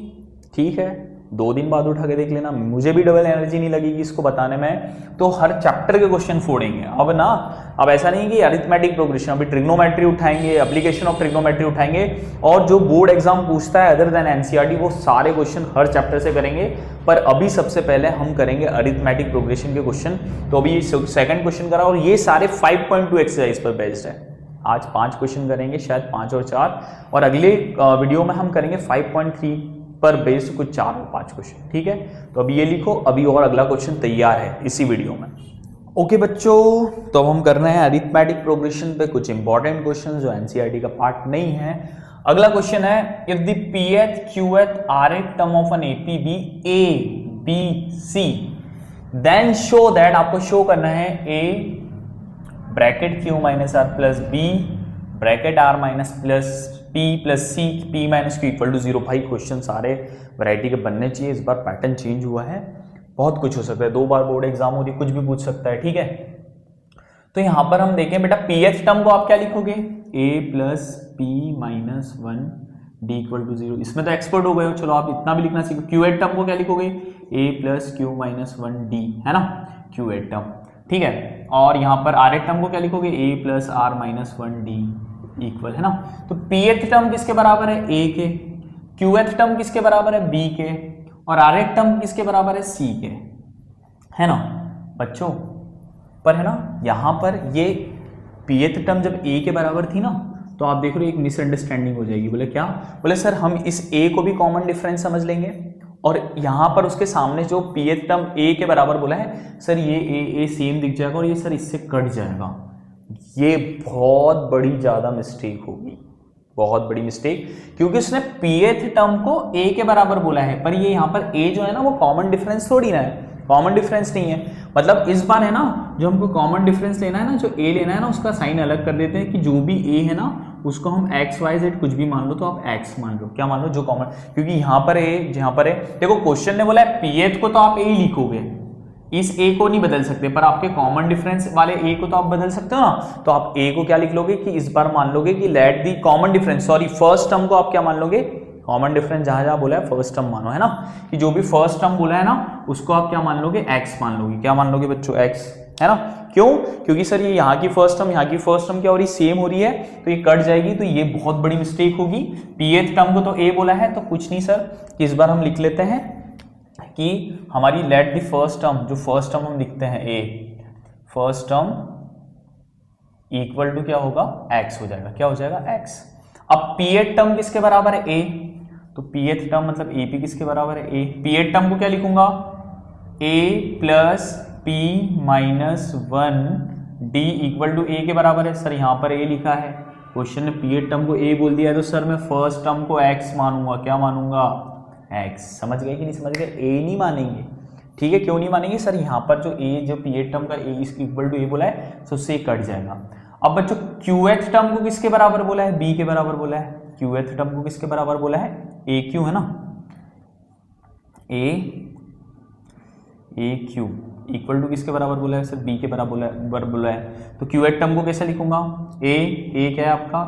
ठीक है, 2 दिन बाद उठा के देख लेना। मुझे भी डबल एनर्जी नहीं लगेगी इसको बताने में, तो हर चैप्टर के क्वेश्चन फोड़ेंगे। अब ऐसा नहीं कि अरिथमेटिक प्रोग्रेशन, अभी ट्रिग्नोमेट्री उठाएंगे, एप्लीकेशन ऑफ ट्रिग्नोमेट्री उठाएंगे, और जो बोर्ड एग्जाम पूछता है अदर देन एनसीईआरटी वो सारे क्वेश्चन हर चैप्टर से करेंगे। पर अभी सबसे पहले हम करेंगे अरिथमेटिक प्रोग्रेशन के क्वेश्चन। तो अभी सेकंड क्वेश्चन करा और ये सारे 5.2 एक्सरसाइज पर बेस्ड है। आज 5 क्वेश्चन करेंगे, शायद 5 और 4, और अगले वीडियो में हम करेंगे 5.3 पर बेस्ड कुछ 4 और 5 क्वेश्चन, ठीक है। तो अभी ये लिखो, अभी और अगला क्वेश्चन तैयार है इसी वीडियो में। ओके बच्चों, तो अब हम कर रहे हैं अरिथमेटिक प्रोग्रेशन पे कुछ इंपॉर्टेंट क्वेश्चन जो एनसीईआरटी का पार्ट नहीं है। अगला क्वेश्चन है, if the pth qth rth term of an AP B A B C then show that, आपको शो करना है A bracket q minus are plus B bracket r minus plus p plus C p minus q equal to 0। भाई question सारे variety के बनने चाहिए, इस बार pattern change हुआ है, बहुत कुछ हो सकता है, 2 बार बोर्ड एग्जाम हो रही, कुछ भी पूछ सकता है, ठीक है। तो यहां पर हम देखें बेटा pth टर्म को आप क्या लिखोगे, a plus P minus 1 d equal to 0। इसमें तो एक्सपर्ट हो गए हो, चलो आप इतना भी लिखना सीखो। qth टर्म को क्या लिखोगे, a plus q minus 1 D, है ना, qth टर्म, ठीक है। और यहाँ पर rth टर्म को क्या लिखोगे, a plus r minus 1 d equal, है ना। तो pth टर्म किसके बराबर है, a के, qth टर्म किसके बराबर है, b के, और rth टर्म किसके बराबर है, c के, है ना बच्चों। पर है ना यहाँ पर ये pth टर्म जब a के बराबर थी ना, तो आप देख रहे हो एक मिसअंडरस्टैंडिंग हो जाएगी। बोले क्या, बोले सर हम इस a को भी कॉमन डिफरेंस समझ लेंगे, और यहाँ पर उसके सामने जो pth टर्म a के बराबर बोला है, सर ये a सेम दिख जाएगा और ये सर इससे कट जाएगा। ये बहुत बड़ी ज़्यादा मिस्टेक होगी, बहुत बड़ी मिस्टेक, क्योंकि उसने pth टर्म को a के बराबर बोला है, पर ये यहाँ पर a जो है ना वो कॉमन डिफरेंस थोड़ी ना है, कॉमन डिफरेंस नहीं है। मतलब इस बार है ना जो हमको कॉमन डिफरेंस लेना है ना, जो a लेना है ना, उसका साइन अलग कर देते हैं कि जो भी a है ना उसको हम x y z कुछ भी मान लो, तो आप x मान लो, क्या मान लो, जो कॉमन, क्योंकि यहाँ पर a, जहाँ पर है देखो क्वेश्चन ने बोला है pth को तो आप a ही लिखोगे, इस a को नहीं बदल सकते, पर आपके कॉमन डिफरेंस वाले a को तो आप बदल सकते हो ना। तो आप a को क्या लिख लोगे कि इस बार मान लोगे कि let the common difference, sorry first term को आप क्या मान लोगे, कॉमन डिफरेंस जहां जहां बोला है फर्स्ट टर्म मानो, है ना, कि जो भी फर्स्ट टर्म बोला है ना उसको आप क्या मान लोगे, x मान लोगे। क्या मान लोगे बच्चों, x, है ना। क्यों, क्योंकि सर ये यहाँ की फर्स्ट टर्म यहाँ की फर्स्ट टर्म क्या हो रही, सेम हो रही है, तो ये कट जाएगी, तो ये बहुत बड़ी मिस्टेक होगी। pth टर्म को तो a बोला है, तो कुछ नहीं सर, इस बार हम लिख लेते हैं कि हमारी लेट द फर्स्ट टर्म, जो फर्स्ट टर्म हम लिखते हैं a, first term equal to क्या होगा, x हो जाएगा, क्या हो जाएगा, x। अब pth टर्म किसके बराबर है, a, तो pth टर्म मतलब ap किसके बराबर है, a। pth टर्म को क्या लिखूंगा, a plus p minus 1 d equal to a के बराबर है। सर यहाँ पर a लिखा है, क्वेश्चन ने pth टर्म को a बोल दिया है, तो सर मैं फर्स्ट टर्म को x मानूंगा, क्या मानूंगा, x। समझ गए कि नहीं समझ गए, a नहीं मानेंगे, ठीक है। क्यों नहीं मानेंगे, सर यहाँ पर जो a, जो pth टर्म का a इक्वल टू a बोला है, तो उससे कट जाएगा। अब बच्चों qth टर्म को किसके बराबर बोला है, b के बराबर बोला है। qth टर्म को किसके बराबर बोला है, aq, है ना, aq इक्वल टू किसके बराबर बोला है, सर b के बराबर बोला है। तो qth टर्म को कैसे लिखूंगा, a क्या है आपका,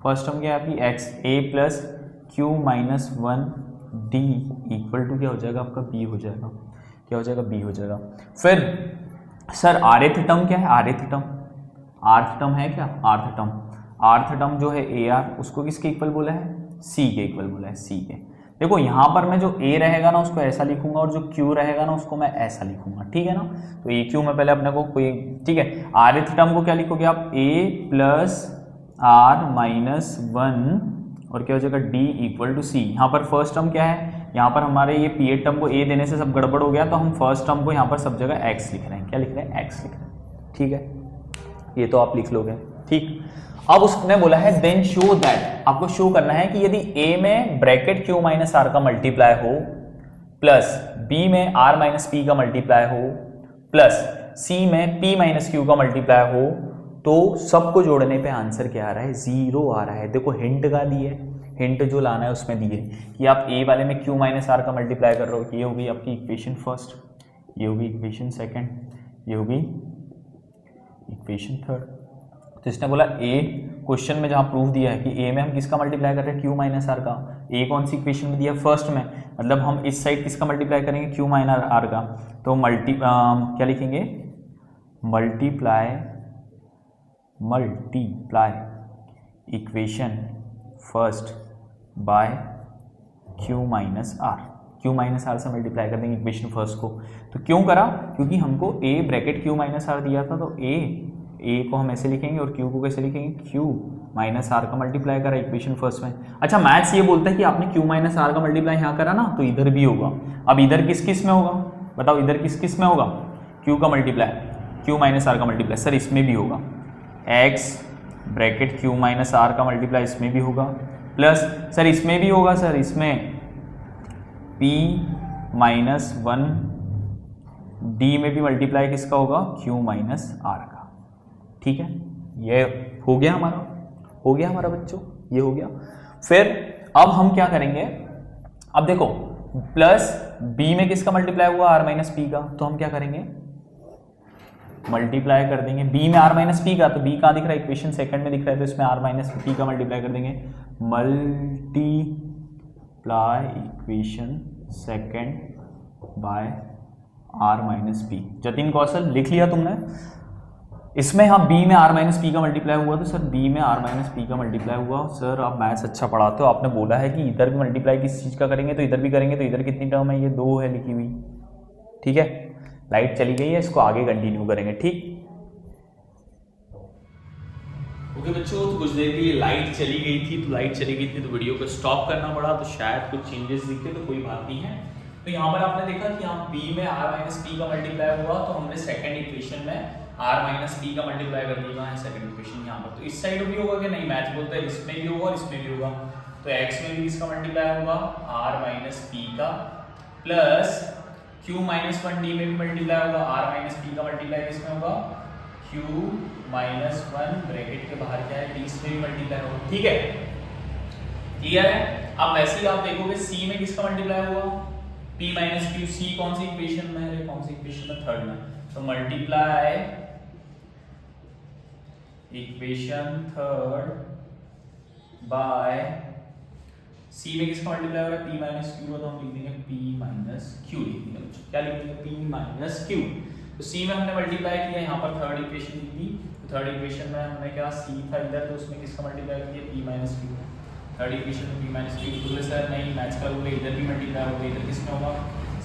फर्स्ट टर्म क्या है आपकी x, a plus q minus 1 d equal to क्या हो जाएगा आपका, b हो जाएगा, क्या हो जाएगा, b हो जाएगा। फिर सर rth टर्म क्या है, rth टर्म है क्या, rth टर्म जो है ar, उसको किसके इक्वल बोला है, c के इक्वल बोला है, c के। देखो यहाँ पर मैं जो a रहेगा ना उसको ऐसा लिखूंगा, और जो q रहेगा ना उसको मैं ऐसा लिखूंगा, ठीक है ना। तो aq में पहले अपने को कोई, ठीक है, rth टर्म को क्या लिखोगे आप, a प्लस r माइनस 1 और क्या हो जाएगा, d इक्वल टू c। यहाँ पर फर्स्ट टर्म क्या है, यहाँ पर हमारे ये पी ए टर्म को ए देने से सब गड़बड़ हो गया, तो हम फर्स्ट टर्म को यहाँ पर सब जगह एक्स लिख रहे हैं। क्या लिख रहे हैं? एक्स लिख रहे हैं। ठीक है, ये तो आप लिख लोगे। ठीक, अब उसने बोला है देन शो दैट, आपको शो करना है कि यदि ए में ब्रैकेट क्यू माइनस आर का मल्टीप्लाई हो, प्लस बी में आर माइनस पी का मल्टीप्लाई हो, प्लस सी में पी माइनस क्यू का मल्टीप्लाई हो, तो सबको जोड़ने पे आंसर क्या आ रहा है? 0 आ रहा है। देखो हिंट का दिए, हिंट जो लाना है उसमें दिए कि आप ए वाले में क्यू माइनस आर का मल्टीप्लाई कर रहे हो। ये होगी आपकी इक्वेशन फर्स्ट, ये होगी इक्वेशन सेकंड, ये होगी इक्वेशन थर्ड। तो इसने बोला ए, क्वेश्चन में जहां प्रूफ दिया है कि ए में हम किसका मल्टीप्लाई कर रहे हैं? क्यू माइनस आर का। ए कौन सी इक्वेशन में दिया? फर्स्ट में, मतलब हम इस साइड किसका मल्टीप्लाई करेंगे? क्यू माइनस आर का। तो क्या लिखेंगे? Multiply equation first by q minus r. Q minus r से मल्टीप्लाई कर देंगे इक्वेशन फर्स्ट को। तो क्यों करा? क्योंकि हमको A bracket Q minus are दिया था, तो ए को हम ऐसे लिखेंगे और क्यू को कैसे लिखेंगे? क्यू माइनस आर का मल्टीप्लाई करा इक्वेशन फर्स्ट में। अच्छा, मैथ्स ये बोलता है कि आपने क्यू माइनस आर का मल्टीप्लाई यहाँ करा ना, तो इधर भी होगा। अब इधर किस किस में होगा? बताओ, इधर किस किस में होगा? क्यू का मल्टीप्लाई, क्यू माइनस आर का मल्टीप्लाई। सर इसमें भी होगा, x bracket Q minus r का मल्टीप्लाई इसमें भी होगा, प्लस सर इसमें भी होगा, सर इसमें p माइनस 1 डी में भी मल्टीप्लाई किसका होगा? क्यू माइनस आर का। ठीक है, ये हो गया हमारा बच्चों, ये हो गया। फिर अब हम क्या करेंगे? अब देखो, प्लस b में किसका मल्टीप्लाई हुआ? r माइनस पी का। तो हम क्या करेंगे? मल्टीप्लाई कर देंगे b में r माइनस पी का। तो b कहाँ दिख रहा है? इक्वेशन सेकंड में दिख रहा है, तो इसमें r माइनस पी का मल्टीप्लाई कर देंगे। Multiply equation second by r minus P. Jatin Kaushal लिख लिया तुमने? इसमें हाँ b में r माइनस पी का मल्टीप्लाई हुआ, तो सर b में r माइनस पी का मल्टीप्लाई हुआ। सर आप मैथ्स अच्छा पढ़ाते हो, आपने बोला है कि इधर भी मल्टीप्लाई किस चीज़ का करेंगे, तो इधर भी करेंगे। तो इधर कितनी टर्म है? ये 2 है लिखी हुई। ठीक है, लाइट चली गई है, इसको आगे कंटिन्यू करेंगे। ठीक, ओके बच्चों, तो कुछ देर के लिए लाइट चली गई थी, तो वीडियो को स्टॉप करना पड़ा, तो शायद कुछ चेंजेस दिखे, तो कोई बात नहीं है। तो यहाँ पर आपने देखा कि यहाँ b में r माइनस पी का मल्टीप्लाई हुआ, तो हमने सेकंड इक्वेशन में r माइनस पी का मल्टीप्लाई कर दिया है सेकंड इक्वेशन यहाँ पर। तो इस साइड भी होगा कि नहीं? मैच बोलता है इसमें भी होगा और इसमें भी होगा। तो x में भी इसका मल्टीप्लाई होगा r माइनस पी का, प्लस q माइनस 1 डी में भी मल्टीप्लाई होगा, r माइनस पी का मल्टीप्लाई किसमें होगा? q माइनस 1 ब्रैकेट के बाहर क्या है? d में भी मल्टीप्लाई होगा। ठीक है, क्लियर है? अब वैसे ही आप देखोगे c में किसका मल्टीप्लाई हुआ? p minus Q. c कौन सी इक्वेशन में है? कौन सी इक्वेशन में? थर्ड में। तो multiply equation third by c में किसका मल्टीप्लाई हो रहा है? p माइनस क्यू, तो हम लिख देंगे p माइनस क्यू लिख देंगे। क्या लिख देंगे? p minus Q. तो c में हमने मल्टीप्लाई किया, यहाँ पर थर्ड इक्वेशन लिख दी। तो थर्ड इक्वेशन में हमने क्या? c था इधर, तो उसमें किसका मल्टीप्लाई किया? p minus Q. Third equation में p माइनस क्यू। बोले सर नहीं, मैच का रूल है, इधर भी मल्टीप्लाई होगा। इधर किसमें होगा?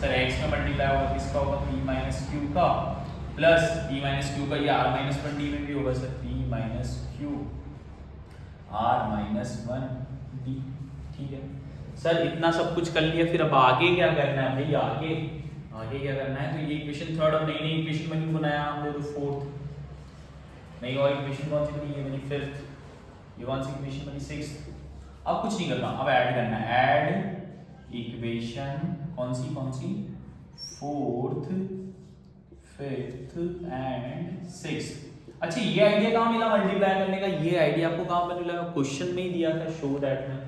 सर x में मल्टीप्लाई होगा, किसका होगा? p माइनस क्यू का, प्लस p माइनस क्यू का, ये r माइनस 1 डी में भी होगा sir, p minus Q r minus 1 D. ठीक है सर, इतना सब कुछ कर लिया, फिर अब आगे क्या करना है भाई? आगे क्या करना है? तो ये इक्वेशन थर्ड, अब नई इक्वेशन में क्यों बनाया हमने? तो फोर्थ। नई और इक्वेशन कौन सी बनी? ये बनी फिफ्थ। ये कौन सी इक्वेशन बनी? सिक्स्थ। अब कुछ नहीं करना, अब ऐड करना है। ऐड इक्वेशन कौन सी? Fourth, fifth and sixth. अच्छा, ये आइडिया कहाँ मिला मल्टीप्लाई करने का? ये आइडिया आपको कहाँ पर मिला? क्वेश्चन में ही दिया था, शो दैट में।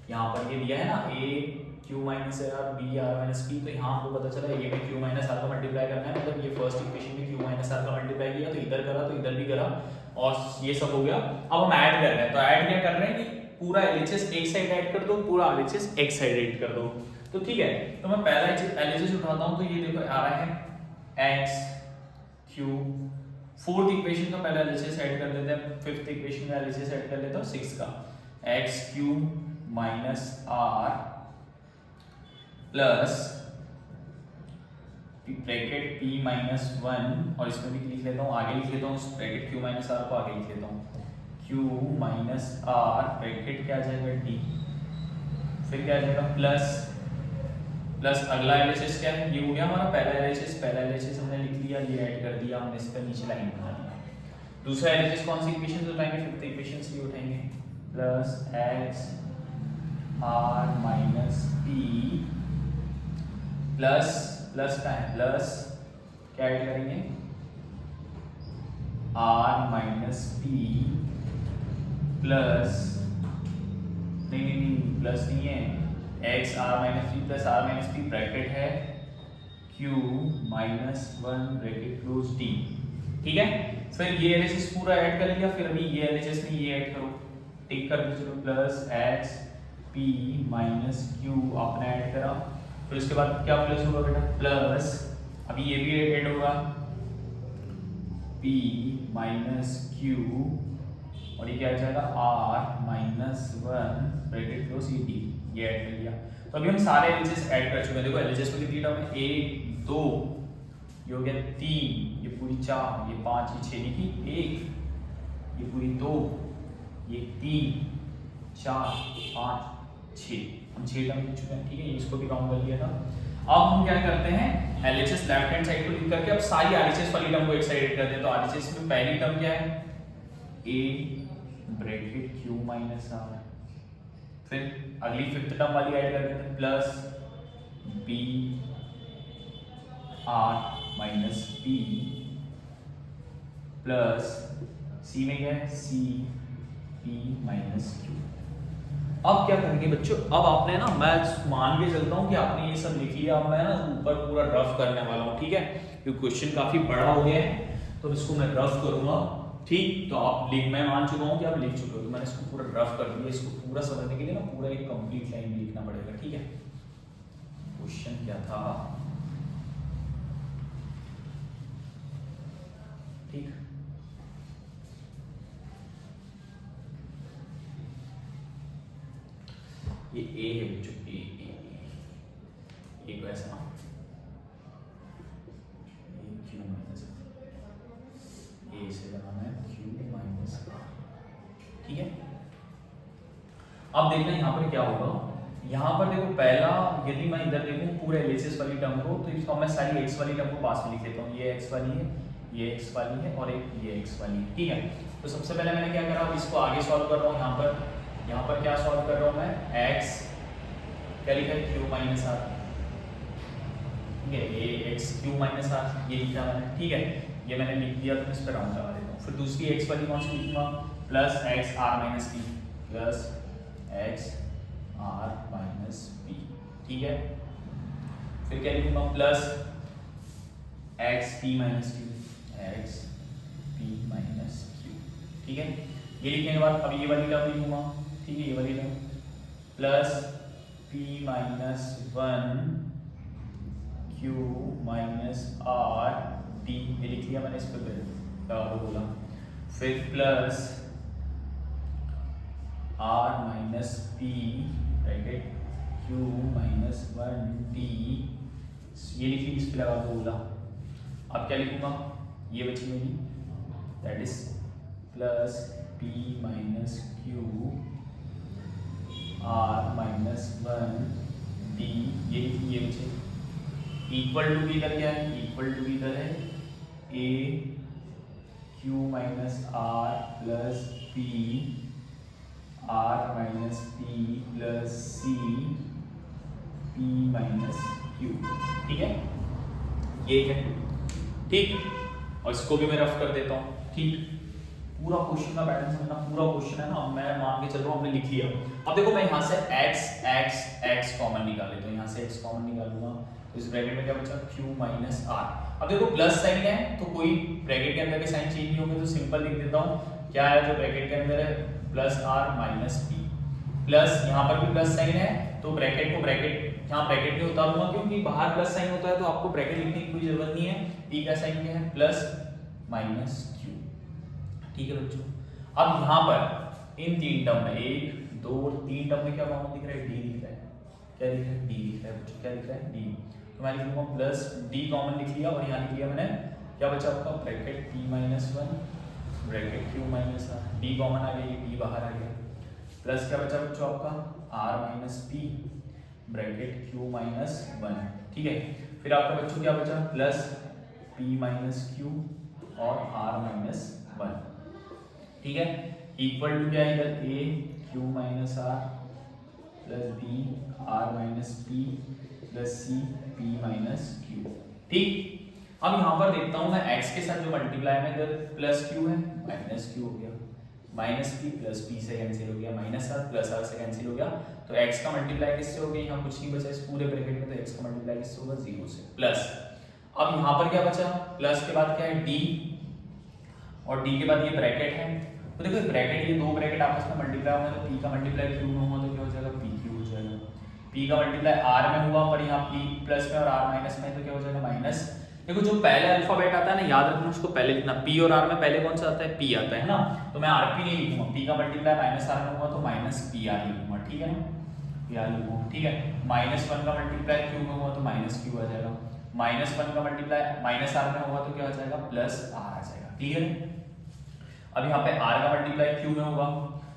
यहाँ पर ये दिया है ना, a q minus r, b r minus p। तो यहाँ आपको पता चला a में q माइनस आर का मल्टीप्लाई करना है, मतलब ये फर्स्ट इक्वेशन में q माइनस आर का मल्टीप्लाई किया, तो इधर करा तो इधर भी करा, और ये सब हो गया। अब हम ऐड कर रहे हैं, तो ऐड क्या कर रहे हैं कि पूरा LHS एक साइड ऐड कर दो, पूरा RHS एक साइड ऐड कर दो। तो ठीक है, तो मैं पहला LHS उठाता हूँ, तो ये देखो आ रहा है x q। फोर्थ इक्वेशन का पहला LHS ऐड कर देते हैं, फिफ्थ इक्वेशन का LHS ऐड कर लेता हूँ, सिक्स का x q minus are plus bracket p minus 1, और इसमें भी लिख लेता हूँ, आगे लिख लेता हूँ ब्रैकेट q माइनस आर को आगे लिख लेता हूँ, q माइनस आर ब्रैकेट क्या आ जाएगा? d, फिर क्या आ जाएगा? प्लस प्लस अगला एलएचएस क्या है, ये हो गया हमारा पहला एलएचएस हमने लिख लिया, ये ऐड कर दिया हमने, इस पर नीचे लाइन बना दिया। दूसरा एलएचएस कौन सी इक्वेशन से उठाएंगे, फिफ्थ इक्वेशन से उठाएंगे, plus X R minus P plus का है प्लस क्या ऐड करेंगे, आर माइनस पी प्लस नहीं प्लस नहीं है, X R minus P plus R minus P bracket है Q minus 1 bracket close D. ठीक है, फिर ये एलएचएस पूरा ऐड कर लिया, फिर अभी ये एलएचएस में ये ऐड करो, टिक कर दो, चलो plus x P minus Q आपने ऐड करा, फिर उसके बाद क्या प्लस होगा बेटा, प्लस अभी ये भी ऐड होगा p माइनस क्यू और ये क्या आ जाएगा r minus 1 bracket close D, ये ऐड कर लिया। तो अभी हम सारे एलएचएस ऐड कर चुके हैं। देखो एलएचएस में कितनी टर्म है, 1 2 ये हो गया 3, ये पूरी 4, ये 5, ये 6 की 1, ये पूरी 2, ये 3 4 5 6, हम 6 टर्म लिख चुके हैं। ठीक है, इसको भी काउंट कर लिया था। अब हम क्या करते हैं, एलएचएस लेफ्ट हैंड साइड को लिख करके अब सारी आरएचएस वाली टर्म को एक साइड करते हैं। तो आरएचएस में पहली टर्म क्या है, a bracket q minus r, फिर अगली फिफ्थ टर्म वाली ऐड कर देते हैं, plus b r minus p plus c में क्या है, c p माइनस q। अब क्या करेंगे बच्चों, अब आपने ना, मैं मान के चलता हूँ कि आपने ये सब लिख लिया, अब मैं ना ऊपर पूरा रफ करने वाला हूँ। ठीक है, क्योंकि क्वेश्चन काफी बड़ा हो गया है तो इसको मैं रफ करूंगा। ठीक, तो आप लिख, मैं मान चुका हूँ कि आप लिख चुके हो, तो मैंने इसको पूरा रफ कर दिया। इसको पूरा समझने के लिए ना पूरा एक कंप्लीट लाइन लिखना पड़ेगा। ठीक है, क्वेश्चन क्या था, ठीक, ये a है बच्चों, a को ऐसा q माइनस a से बनाना है q माइनस r। ठीक है, अब देखना यहाँ पर क्या होगा। यहाँ पर देखो पहला, यदि मैं इधर देखूँ पूरे एलएचएस वाली टर्म को, तो इसको मैं सारी x वाली टर्म को पास में लिख लेता हूँ। ये x वाली है, ये x वाली है और एक ये x वाली है। ठीक है, तो सबसे पहले मैंने क्या करा, इसको आगे सॉल्व कर रहा हूँ। यहाँ पर क्या सॉल्व कर रहा हूँ मैं, x क्या लिखा है, q माइनस r। ठीक है, ये x q माइनस r ये लिखा मैंने। ठीक है, ये मैंने लिख दिया, तो इस पर राउंड लगा देता हूँ। फिर दूसरी x वाली कौन सी लिखूंगा, plus x r minus p plus x r minus p। ठीक है, फिर क्या लिखूंगा, plus x p minus q, x p minus q। ठीक है, ये लिखने के बाद अब ये वाली टर्म लिखूंगा। ठीक है, ये वाली term plus p minus 1 q minus r d, ये लिख लिया मैंने, इस पर बोला। फिर plus r minus p bracket q minus 1 d, ये लिख ली, इस पर लगा दो बोला। अब क्या लिखूंगा, ये बची मेरी, that is plus p minus q r minus 1 d, ये लिखी, ये बचे। इक्वल टू की इधर क्या है, इक्वल टू की इधर है a q minus r plus p r minus p plus c p minus q। ठीक है, ये है। ठीक, और इसको भी मैं रफ कर देता हूँ। ठीक, पूरा क्वेश्चन का पैटर्न समझना, पूरा क्वेश्चन है ना, मैं मान के चल रहा हूँ, हमने लिख लिया। अब देखो मैं यहाँ से x कॉमन निकाल लेता हूँ, यहाँ से x कॉमन निकालूंगा, तो इस ब्रैकेट में क्या बचा, q माइनस r। अब देखो प्लस साइन है तो कोई ब्रैकेट के अंदर के साइन चेंज नहीं होंगे, तो सिंपल लिख देता हूँ, क्या है जो ब्रैकेट के अंदर है, plus r minus p, plus यहाँ पर भी प्लस साइन है तो ब्रैकेट को ब्रैकेट, यहाँ ब्रैकेट नहीं उतारूंगा क्योंकि बाहर प्लस साइन होता है, तो आपको ब्रैकेट लिखने की कोई जरूरत नहीं है। p का साइन क्या है, प्लस माइनस q। ठीक है बच्चों, अब यहाँ पर इन तीन टर्म में, 1 2 3 टर्म में क्या कॉमन दिख रहा है, d दिख रहा है। क्या दिख रहा है, d दिख रहा है बच्चों, क्या दिख रहा है, d। तो मैं लिखूंगा प्लस d कॉमन लिख लिया, और यहाँ लिख लिया मैंने, क्या बचा आपका, bracket p minus 1 bracket q minus r, d common आ गया, ये d बाहर आ गया, प्लस क्या बचा बच्चों आपका r minus p bracket Q minus 1, ठीक है। फिर आपका बच्चों क्या बचा, प्लस पी माइनस क्यू और आर माइनस 1, ठीक है। इक्वल टू क्या है इधर, A Q minus are plus B R minus P plus C P minus Q, ठीक। अब यहाँ पर देखता हूँ मैं x के साथ जो मल्टीप्लाई में इधर प्लस क्यू है माइनस क्यू हो गया, माइनस पी प्लस पी से कैंसिल हो गया, माइनस आर प्लस आर से कैंसिल हो गया, तो x का मल्टीप्लाई किससे हो गया, यहाँ कुछ नहीं बचा इस पूरे ब्रैकेट में, तो x का मल्टीप्लाई किससे होगा, 0 से। प्लस अब यहाँ पर क्या बचा, प्लस के बाद क्या है d, और d के बाद ये ब्रैकेट है, तो देखो ब्रैकेट, ये दो ब्रैकेट आपस में मल्टीप्लाई होंगे, तो p का मल्टीप्लाई q में हुआ तो क्या हो जाएगा, p q हो जाएगा। p का मल्टीप्लाई r में हुआ पर यहाँ p प्लस में और r माइनस में, तो क्या हो जाएगा माइनस। देखो जो पहले अल्फाबेट आता है ना, याद रखना उसको पहले लिखना, p और r में पहले कौन सा आता है, p आता है ना, तो मैं rp नहीं लिखूंगा, p का मल्टीप्लाई माइनस r में हुआ तो माइनस pr लिखूंगा, ठीक है ना, pr लिखूंगा, ठीक है। माइनस 1 का मल्टीप्लाई q में हुआ तो माइनस q आ जाएगा, माइनस 1 का मल्टीप्लाई माइनस r में हुआ तो क्या आ जाएगा, प्लस r आ जाएगा, क्लियर है। अब यहाँ पे r का मल्टीप्लाई q में होगा,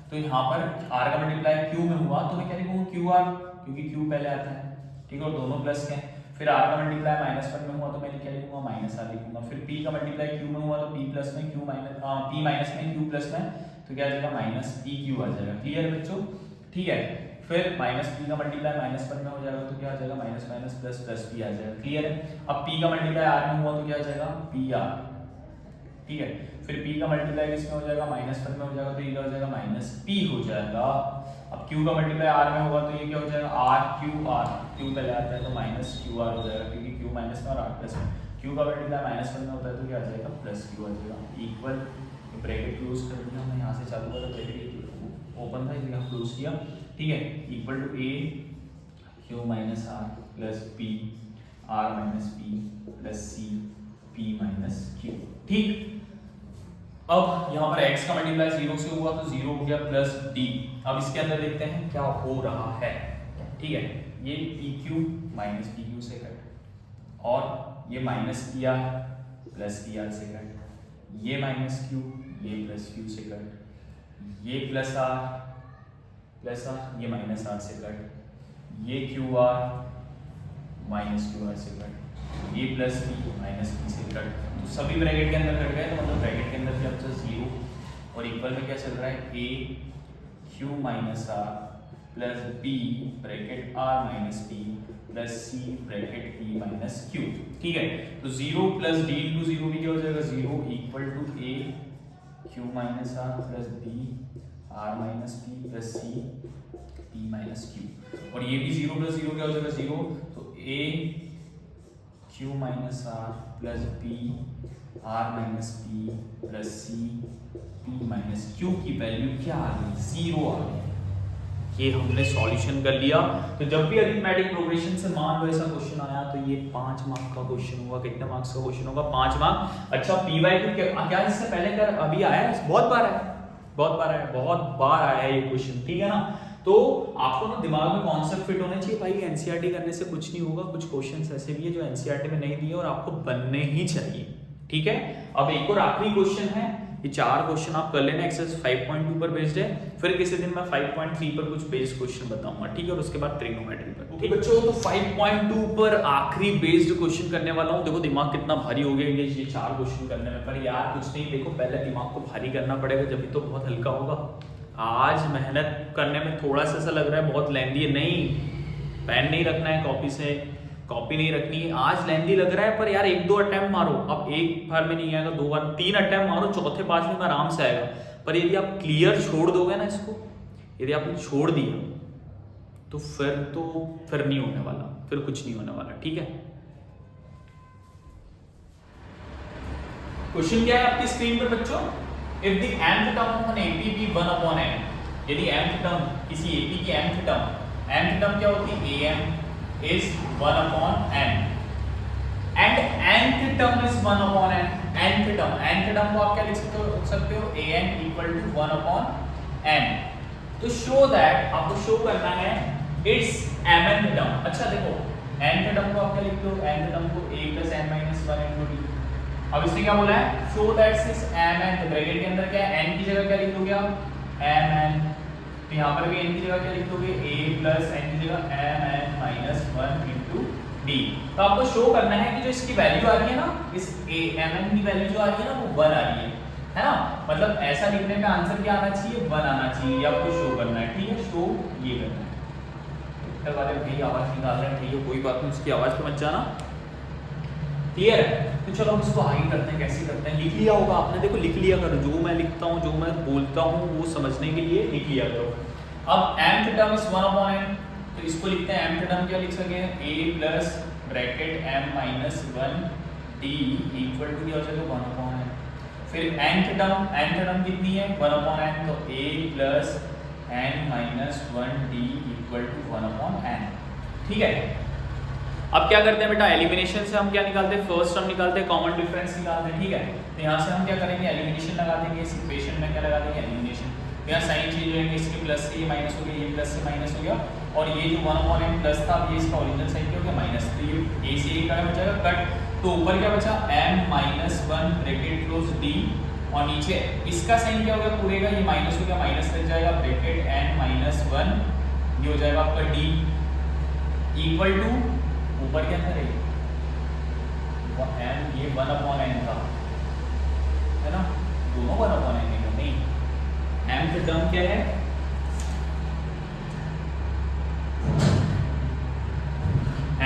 तो यहाँ पर r का मल्टीप्लाई q में हुआ तो मैं क्या लिखूंगा, qr, क्योंकि q पहले आता है, ठीक है, और दोनों प्लस के हैं। फिर r का मल्टीप्लाई माइनस 1 में हुआ तो मैं क्या लिखूंगा, माइनस r लिखूंगा। फिर p का मल्टीप्लाई q में हुआ तो p प्लस में, q माइनस p माइनस में, q प्लस में, तो क्या आ जाएगा, माइनस p q आ जाएगा, क्लियर बच्चों, ठीक है। फिर माइनस p का मल्टीप्लाई माइनस 1 में हो जाएगा तो क्या आ जाएगा, minus minus plus plus p आ जाएगा, क्लियर है। अब p का मल्टीप्लाई r में हुआ तो क्या आ जाएगा, pr, ठीक है। फिर p का मल्टीप्लाई किसमें हो जाएगा, माइनस 1 में हो जाएगा तो ये क्या हो जाएगा, माइनस p हो जाएगा। अब q का मल्टीप्लाई r में होगा तो ये क्या हो जाएगा, r q पहले आता है तो माइनस qr हो जाएगा, क्योंकि q माइनस में और r प्लस में। q का मल्टीप्लाई माइनस 1 में होता है तो क्या आ जाएगा, प्लस q आ जाएगा। इक्वल ब्रैकेट क्लोज कर दिया, मैं यहाँ से चालू करा, ब्रैकेट ओपन था इसलिए हम क्लोज किया, ठीक है। Equal to a q minus r plus p r minus p plus c p minus q, ठीक। अब यहाँ पर x का मल्टीप्लाई 0 से हुआ तो 0 हो गया प्लस d। अब इसके अंदर देखते हैं क्या हो रहा है, ठीक है। ये pq माइनस pq से कट, और ये माइनस pr प्लस pr से कट, ये माइनस q ये प्लस q से कट, ये प्लस r ये माइनस r से कट, ये qr माइनस qr से कट, ये प्लस p माइनस p से कट, तो सभी ब्रैकेट के अंदर कट गए, तो मतलब ब्रैकेट के अंदर क्या बचा, 0, और इक्वल में क्या चल रहा है, a q minus r plus b bracket r minus p plus c bracket p minus q, ठीक है। तो 0 प्लस d इंटू 0 भी क्या हो जाएगा, 0 equal to a q minus r plus b r minus p plus c p minus q, और ये भी 0 प्लस 0 क्या हो जाएगा, 0, तो a q minus r plus b r minus p plus c p minus q की value क्या आ गई, 0 आ गई। ये हमने सॉल्यूशन कर लिया। तो जब भी अरिथमेटिक प्रोग्रेशन से मान लो ऐसा क्वेश्चन आया तो ये 5 मार्क्स का क्वेश्चन होगा। कितने मार्क्स का क्वेश्चन होगा, 5 मार्क्स। अच्छा py क्या इससे पहले कर अभी आया है, बहुत बार आया है ये क्वेश्चन, ठीक है ना। तो आपको ना दिमाग में कॉन्सेप्ट फिट होने चाहिए भाई, एनसीईआरटी करने से कुछ नहीं होगा, कुछ क्वेश्चंस ऐसे भी है जो एनसीईआरटी में नहीं दिए और आपको बनने ही चाहिए, ठीक है। अब एक और आखिरी क्वेश्चन है, ये 4 क्वेश्चन आप कर लेना, एक्सरसाइज 5.2 पर बेस्ड है, फिर किसी दिन मैं 5.3 पर कुछ बेस्ड क्वेश्चन बताऊंगा, ठीक है, और उसके बाद ट्रिग्नोमेट्री पर। ठीक बच्चों, तो 5.2 पर आखिरी बेस्ड क्वेश्चन करने वाला हूं। देखो दिमाग कितना भारी हो गया ये 4 क्वेश्चन करने में, पर यार कुछ नहीं, देखो पहले दिमाग को भारी करना पड़ेगा जब तो बहुत हल्का होगा। आज मेहनत करने में थोड़ा सा ऐसा लग रहा है बहुत लेंदी है, नहीं पेन नहीं रखना है, कॉपी नहीं रखनी है, आज लेंदी लग रहा है, पर यार 1-2 अटेम्प्ट मारो। अब एक बार में नहीं आएगा, 2 बार 3 अटेम्प्ट मारो, चौथे 5वें में आराम से आएगा। पर यदि आप क्लियर छोड़ दोगे ना इसको, यदि आपने छोड़ दिया तो फिर नहीं होने वाला, फिर कुछ नहीं होने वाला, ठीक है। क्वेश्चन क्या है आपकी स्क्रीन पर बच्चों, if the nth term of an AP be 1/n, यदि nth टर्म किसी एपी की nth टर्म क्या होती है, am is 1/n and nth term is 1/n। nth term को आप क्या लिख सकते हो an equal to 1/n। तो शो दैट आपको शो करना है इट्स mth टर्म। अच्छा देखो nth टर्म को आप क्या लिखते हो, nth टर्म को a + n - 1 × d। अब इसने क्या बोला है, शो दैट इस mth ब्रैकेट के अंदर क्या है, n की जगह क्या लिख दोगे आप mn तो यहाँ पर भी n की जगह क्या लिख दोगे, a प्लस n की जगह mn माइनस 1 इंटू डी। तो आपको शो करना है कि जो इसकी वैल्यू आ रही है ना, इस mn की वैल्यू जो आ रही है ना वो 1 आ रही है ना। मतलब ऐसा लिखने का आंसर क्या आना चाहिए, 1 आना चाहिए, ये आपको शो करना है। ठीक है, शो ये करना है। तब वाले भाई आवाज निकाल रहे हैं, ठीक है कोई बात नहीं, उसकी आवाज पे मत जाना। क्लियर है? तो चलो हम इसको आगे करते हैं। कैसे करते हैं, लिख लिया होगा आपने, देखो लिख लिया करो, जो मैं लिखता हूँ जो मैं बोलता हूँ वो समझने के लिए लिख लिया करो। अब mth टर्म इज 1/n, तो इसको लिखते हैं mth टर्म क्या लिख सके, a plus bracket m minus 1 d equal to क्या हो जाएगा 1/n। फिर nth टर्म कितनी है 1/n, तो a plus n minus 1 d equal to 1/n। ठीक है, अब क्या करते हैं बेटा, एलिमिनेशन से हम क्या निकालते हैं, फर्स्ट टर्म निकालते हैं, कॉमन डिफरेंस निकालते हैं। ठीक है, तो यहाँ से हम क्या करेंगे, एलिमिनेशन लगा देंगे। इस इक्वेशन में क्या लगा देंगे, एलिमिनेशन। तो यहाँ साइन चेंज हो जाएंगे, इसके प्लस से ये माइनस हो गया, ये प्लस से माइनस हो गया, और ये जो 1/n प्लस था ये इसका ओरिजिनल साइन क्या हो गया माइनस, तो ये a से a का हो जाएगा कट। तो ऊपर क्या बचा m minus 1 bracket close d, और नीचे इसका साइन क्या हो गया पूरे का, ये माइनस हो गया, माइनस लग जाएगा ब्रैकेट n माइनस 1, ये हो जाएगा आपका d इक्वल टू ऊपर क्या था रे n, ये 1/n था, है ना, दोनों 1/n है नहीं। mth टर्म क्या है,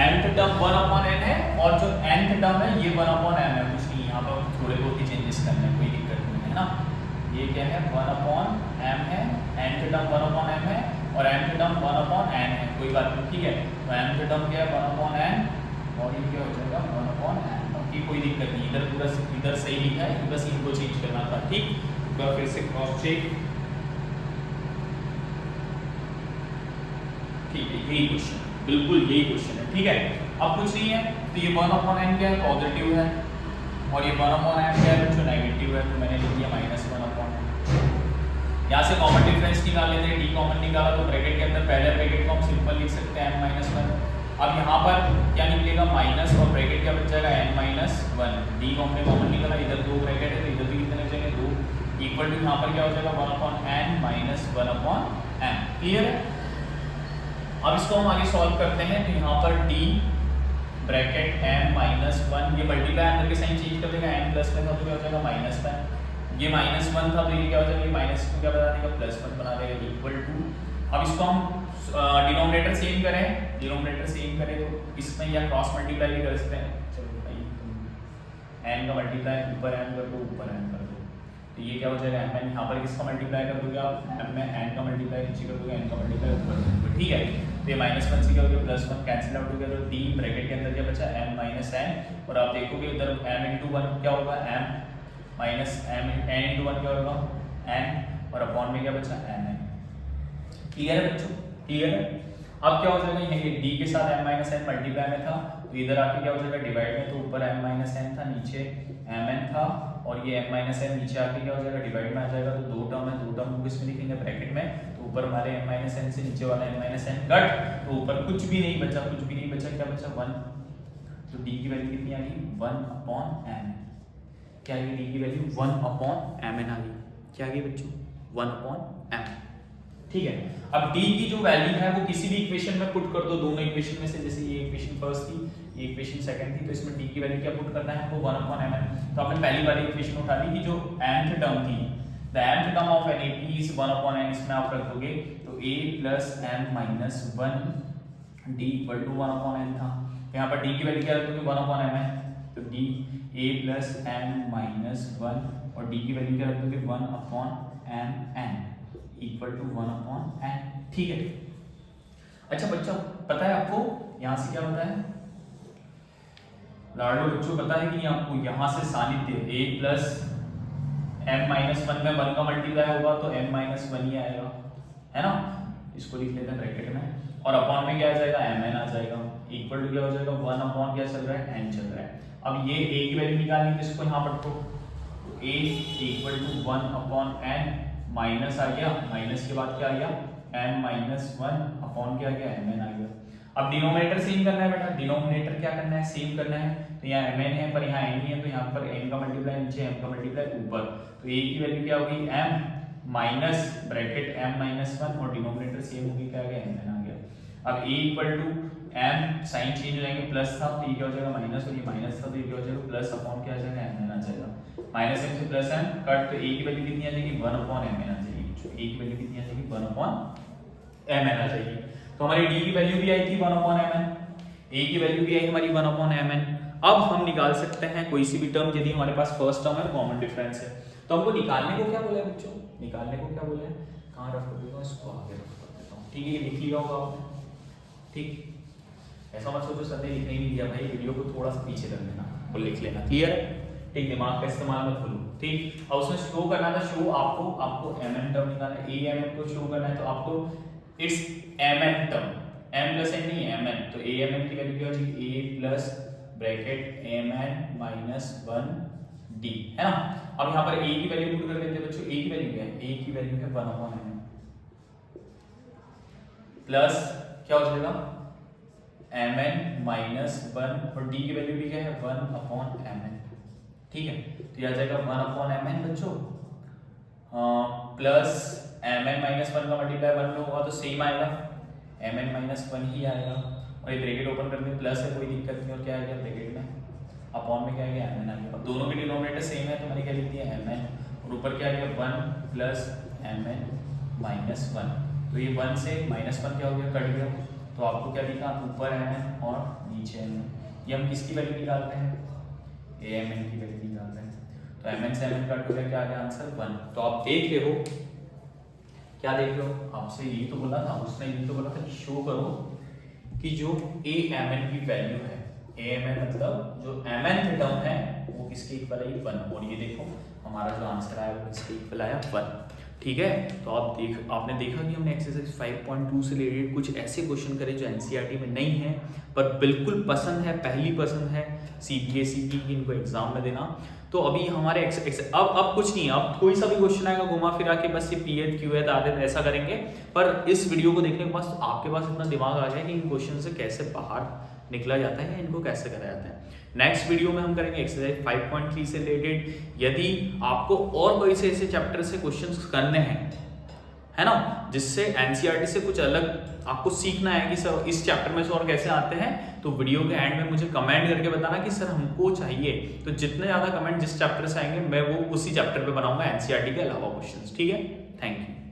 mth टर्म 1/n है, और जो nth टर्म है ये 1/m है। कुछ नहीं, यहाँ पर थोड़े बहुत ही चेंजेस करने हैं, कोई दिक्कत नहीं है ना। ये क्या है 1/m है, nth टर्म 1/m है, और mth टर्म 1/n है, कोई बात नहीं। ठीक है, तो mth टर्म क्या है 1/n, और ये क्या हो जाएगा 1/n। बाकी कोई दिक्कत नहीं, इधर पूरा इधर सही लिखा है, बस इनको चेंज करना था। ठीक, तो फिर से क्रॉस चेक। ठीक है, यही क्वेश्चन, बिल्कुल यही क्वेश्चन है। ठीक है, अब कुछ नहीं है, तो ये 1/n क्या है पॉजिटिव है, और ये 1/m क्या है जो नेगेटिव है, तो मैंने लिख दिया -1/n। यहाँ से कॉमन डिफरेंस निकाल लेते हैं, d कॉमन निकाला तो ब्रैकेट के अंदर पहले ब्रैकेट को हम सिंपल लिख सकते हैं m-1। अब यहाँ पर क्या निकलेगा माइनस, और ब्रैकेट क्या बच जाएगा n-1, d को हमने कॉमन निकाला, इधर दो ब्रैकेट है तो इधर भी कितने लग जाएंगे 2, इक्वल टू यहाँ पर क्या हो जाएगा 1/n माइनस 1/m। क्लियर है? अब इसको हम आगे सॉल्व करते हैं, तो यहाँ पर d ब्रैकेट m-1, ये मल्टीप्लाई अंदर के साइन चेंज कर देगा, n प्लस में था तो क्या हो जाएगा -1, ये -1 था तो ये क्या हो जाएगा, माइनस को क्या बना देगा +1 बना देगा, इक्वल टू। अब इसको हम डिनोमिनेटर सेम करें, डिनोमिनेटर सेम करें तो इसमें या क्रॉस मल्टीप्लाई भी कर सकते हैं। चलो भाई n का मल्टीप्लाई ऊपर n कर दो, ऊपर n कर दो, तो ये क्या हो जाएगा m, यहाँ पर किसका मल्टीप्लाई कर दोगे आप, m में n का मल्टीप्लाई नीचे कर दोगे, n का मल्टीप्लाई ऊपर। ठीक है, तो ये -1 से क्या हो गया +1 कैंसिल आउट हो गया, तो d ब्रैकेट के अंदर क्या बचा m माइनस n, और आप देखोगे उधर m × 1 क्या होगा m माइनस m n × 1 क्या होगा n, और अपॉन में क्या बचा m है। क्लियर है बच्चों, क्लियर है? अब क्या हो जाएगा, ये d के साथ m माइनस n मल्टीप्लाई में था, तो इधर आके क्या हो जाएगा डिवाइड में, तो ऊपर m माइनस n था, नीचे mn था, और ये m माइनस n नीचे आके क्या हो जाएगा डिवाइड में आ जाएगा, तो दो टर्म है, दो टर्म को किसमें लिखेंगे ब्रैकेट में, तो ऊपर हमारे m माइनस n से नीचे वाला m माइनस n कट, तो ऊपर कुछ भी नहीं बचा, कुछ भी नहीं बचा, क्या बचा 1, तो d की वैल्यू कितनी आ गई 1/m, क्या आ गई d की वैल्यू 1/mn आ गई, क्या आ गई बच्चों 1/m। ठीक है, अब d की जो वैल्यू है वो किसी भी इक्वेशन में पुट कर दो, दोनों इक्वेशन में से, जैसे ये इक्वेशन फर्स्ट थी, ये इक्वेशन सेकंड थी, तो इसमें d की वैल्यू क्या पुट करना है हमको 1/mn। तो हमने पहली वाली इक्वेशन उठा ली कि जो nth टर्म थी, the nth term of an AP is 1/n, इसमें आप रख दोगे तो a plus m minus 1 d equal to 1/n था, यहाँ पर d की वैल्यू क्या रख दोगे 1/m है, तो d a plus m minus 1, और d की वैल्यू क्या रख दोगे 1/mn इक्वल टू 1/n। ठीक है, अच्छा बच्चों पता है आपको यहाँ से क्या होता है, लाडो बच्चों पता है कि नहीं आपको, यहाँ से सानिध्य a प्लस m माइनस 1 में 1 का मल्टीप्लाई होगा तो m माइनस 1 ही आएगा, है ना, इसको लिख लेते हैं ब्रैकेट में, और अपॉन में क्या आ जाएगा mn आ जाएगा, इक्वल टू क्या हो जाएगा 1/, क्या चल रहा है n चल रहा है। अब ये a की वैल्यू निकालनी है, इसको यहाँ पर रखो, तो a equal to 1/n, minus आ गया, माइनस के बाद क्या आ गया m माइनस 1 अपॉन क्या आ गया mn आ गया। अब डिनोमिनेटर सेम करना है बेटा, डिनोमिनेटर क्या करना है सेम करना है, तो यहाँ mn है पर यहाँ n ही है, तो यहाँ पर n का मल्टीप्लाई नीचे m का मल्टीप्लाई ऊपर, तो a की वैल्यू क्या होगी m minus bracket m minus 1 और डिनोमिनेटर सेम होगी, क्या आ गया mn आ गया। अब a equal to m sign change हो जाएंगे, प्लस था तो ये क्या हो जाएगा माइनस, और ये माइनस था तो ये क्या हो जाएगा प्लस, अपॉन क्या आ जाएगा mn आ जाएगा। माइनस m से प्लस m कट, तो a की वैल्यू कितनी आ जाएगी 1 अपॉन mn आ जाएगी। a की वैल्यू कितनी आ जाएगी 1 अपॉन mn आ जाएगी। तो हमारी d की वैल्यू भी आई थी 1 अपॉन mn, a की वैल्यू भी आई हमारी 1 अपॉन mn। अब हम निकाल सकते हैं कोई सी भी टर्म यदि हमारे पास फर्स्ट टर्म है कॉमन डिफरेंस है। तो हमको निकालने को क्या बोला है बच्चों, निकालने को क्या बोला है, कहाँ रख देता हूँ इसको, आगे रख देता हूँ, ठीक है। ये लिख लिया होगा आपने, ठीक। ऐसा मत सोचो सर ने लिखने ही नहीं दिया भाई, वीडियो को थोड़ा सा पीछे कर लेना और लिख लेना, क्लियर है, ठीक। दिमाग का इस्तेमाल मत भूलो, ठीक। अब उसमें शो करना था, शो आपको mn टर्म निकालना है, a mn को शो करना है, तो आपको it's mn term, m plus n नहीं है mn, तो a mn की वैल्यू क्या हो जाएगी a plus bracket mn minus 1 d, है ना। अब यहाँ पर a की वैल्यू पुट कर देते हैं बच्चों, a की वैल्यू क्या है, a की वैल्यू है 1 अपॉन mn प्लस क्या हो जाएगा mn माइनस 1 और d की वैल्यू भी क्या है 1 अपॉन mn, ठीक है। तो ये आ जाएगा 1 अपॉन mn बच्चों, प्लस mn माइनस 1 का मल्टीप्लाई 1 में होगा तो सेम आएगा, mn माइनस 1 ही आएगा, और ये ब्रैकेट ओपन कर दें, प्लस है कोई दिक्कत नहीं, और क्या आ गया ब्रैकेट में अपॉन में क्या आ गया mn आ गया। अब दोनों के डिनोमिनेटर सेम है तो मैंने क्या लिख दिया mn, और ऊपर क्या आ गया 1 प्लस mn माइनस 1, तो ये 1 से माइनस 1 क्या हो गया कट गया, तो आपको क्या दिखा ऊपर mn और नीचे mn। ये हम किसकी वैल्यू निकालते हैं, amn की वैल्यू निकालते हैं, तो mn से mn कट हो गया, क्या आ गया आंसर 1। तो आप देख रहे हो, क्या देख रहे हो, आपसे यही तो बोला था, उसने यही तो बोला था कि शो करो कि जो amn की वैल्यू है, amn मतलब जो mn टर्म है वो किसके इक्वल है 1, और ये देखो हमारा जो आंसर आया वो किसके इक्वल आया 1, ठीक है। तो आपने देखा कि हमने एक्सरसाइज 5.2 से रिलेटेड कुछ ऐसे क्वेश्चन करे जो एनसीईआरटी में नहीं है पर बिल्कुल पसंद है, पहली पसंद है सीबीएसई की, इनको एग्जाम में देना। तो अभी हमारे अब कुछ नहीं, अब कोई सा भी क्वेश्चन आएगा घुमा फिरा के बस ये पी क्यू है आते ऐसा करेंगे, पर इस वीडियो को देखने के बाद आपके पास इतना दिमाग आ जाए कि इन क्वेश्चन से कैसे बाहर निकला जाता है, इनको कैसे करा जाता है। नेक्स्ट वीडियो में हम करेंगे एक्सरसाइज 5.3 से रिलेटेड। यदि आपको और कोई से ऐसे चैप्टर से क्वेश्चंस करने हैं, है ना, जिससे एनसीईआरटी से कुछ अलग आपको सीखना है कि सर इस चैप्टर में से और कैसे आते हैं, तो वीडियो के एंड में मुझे कमेंट करके बताना कि सर हमको चाहिए। तो जितने ज़्यादा कमेंट जिस चैप्टर से आएंगे मैं वो उसी चैप्टर पे बनाऊंगा एनसीईआरटी के अलावा क्वेश्चंस, ठीक है। Thank you.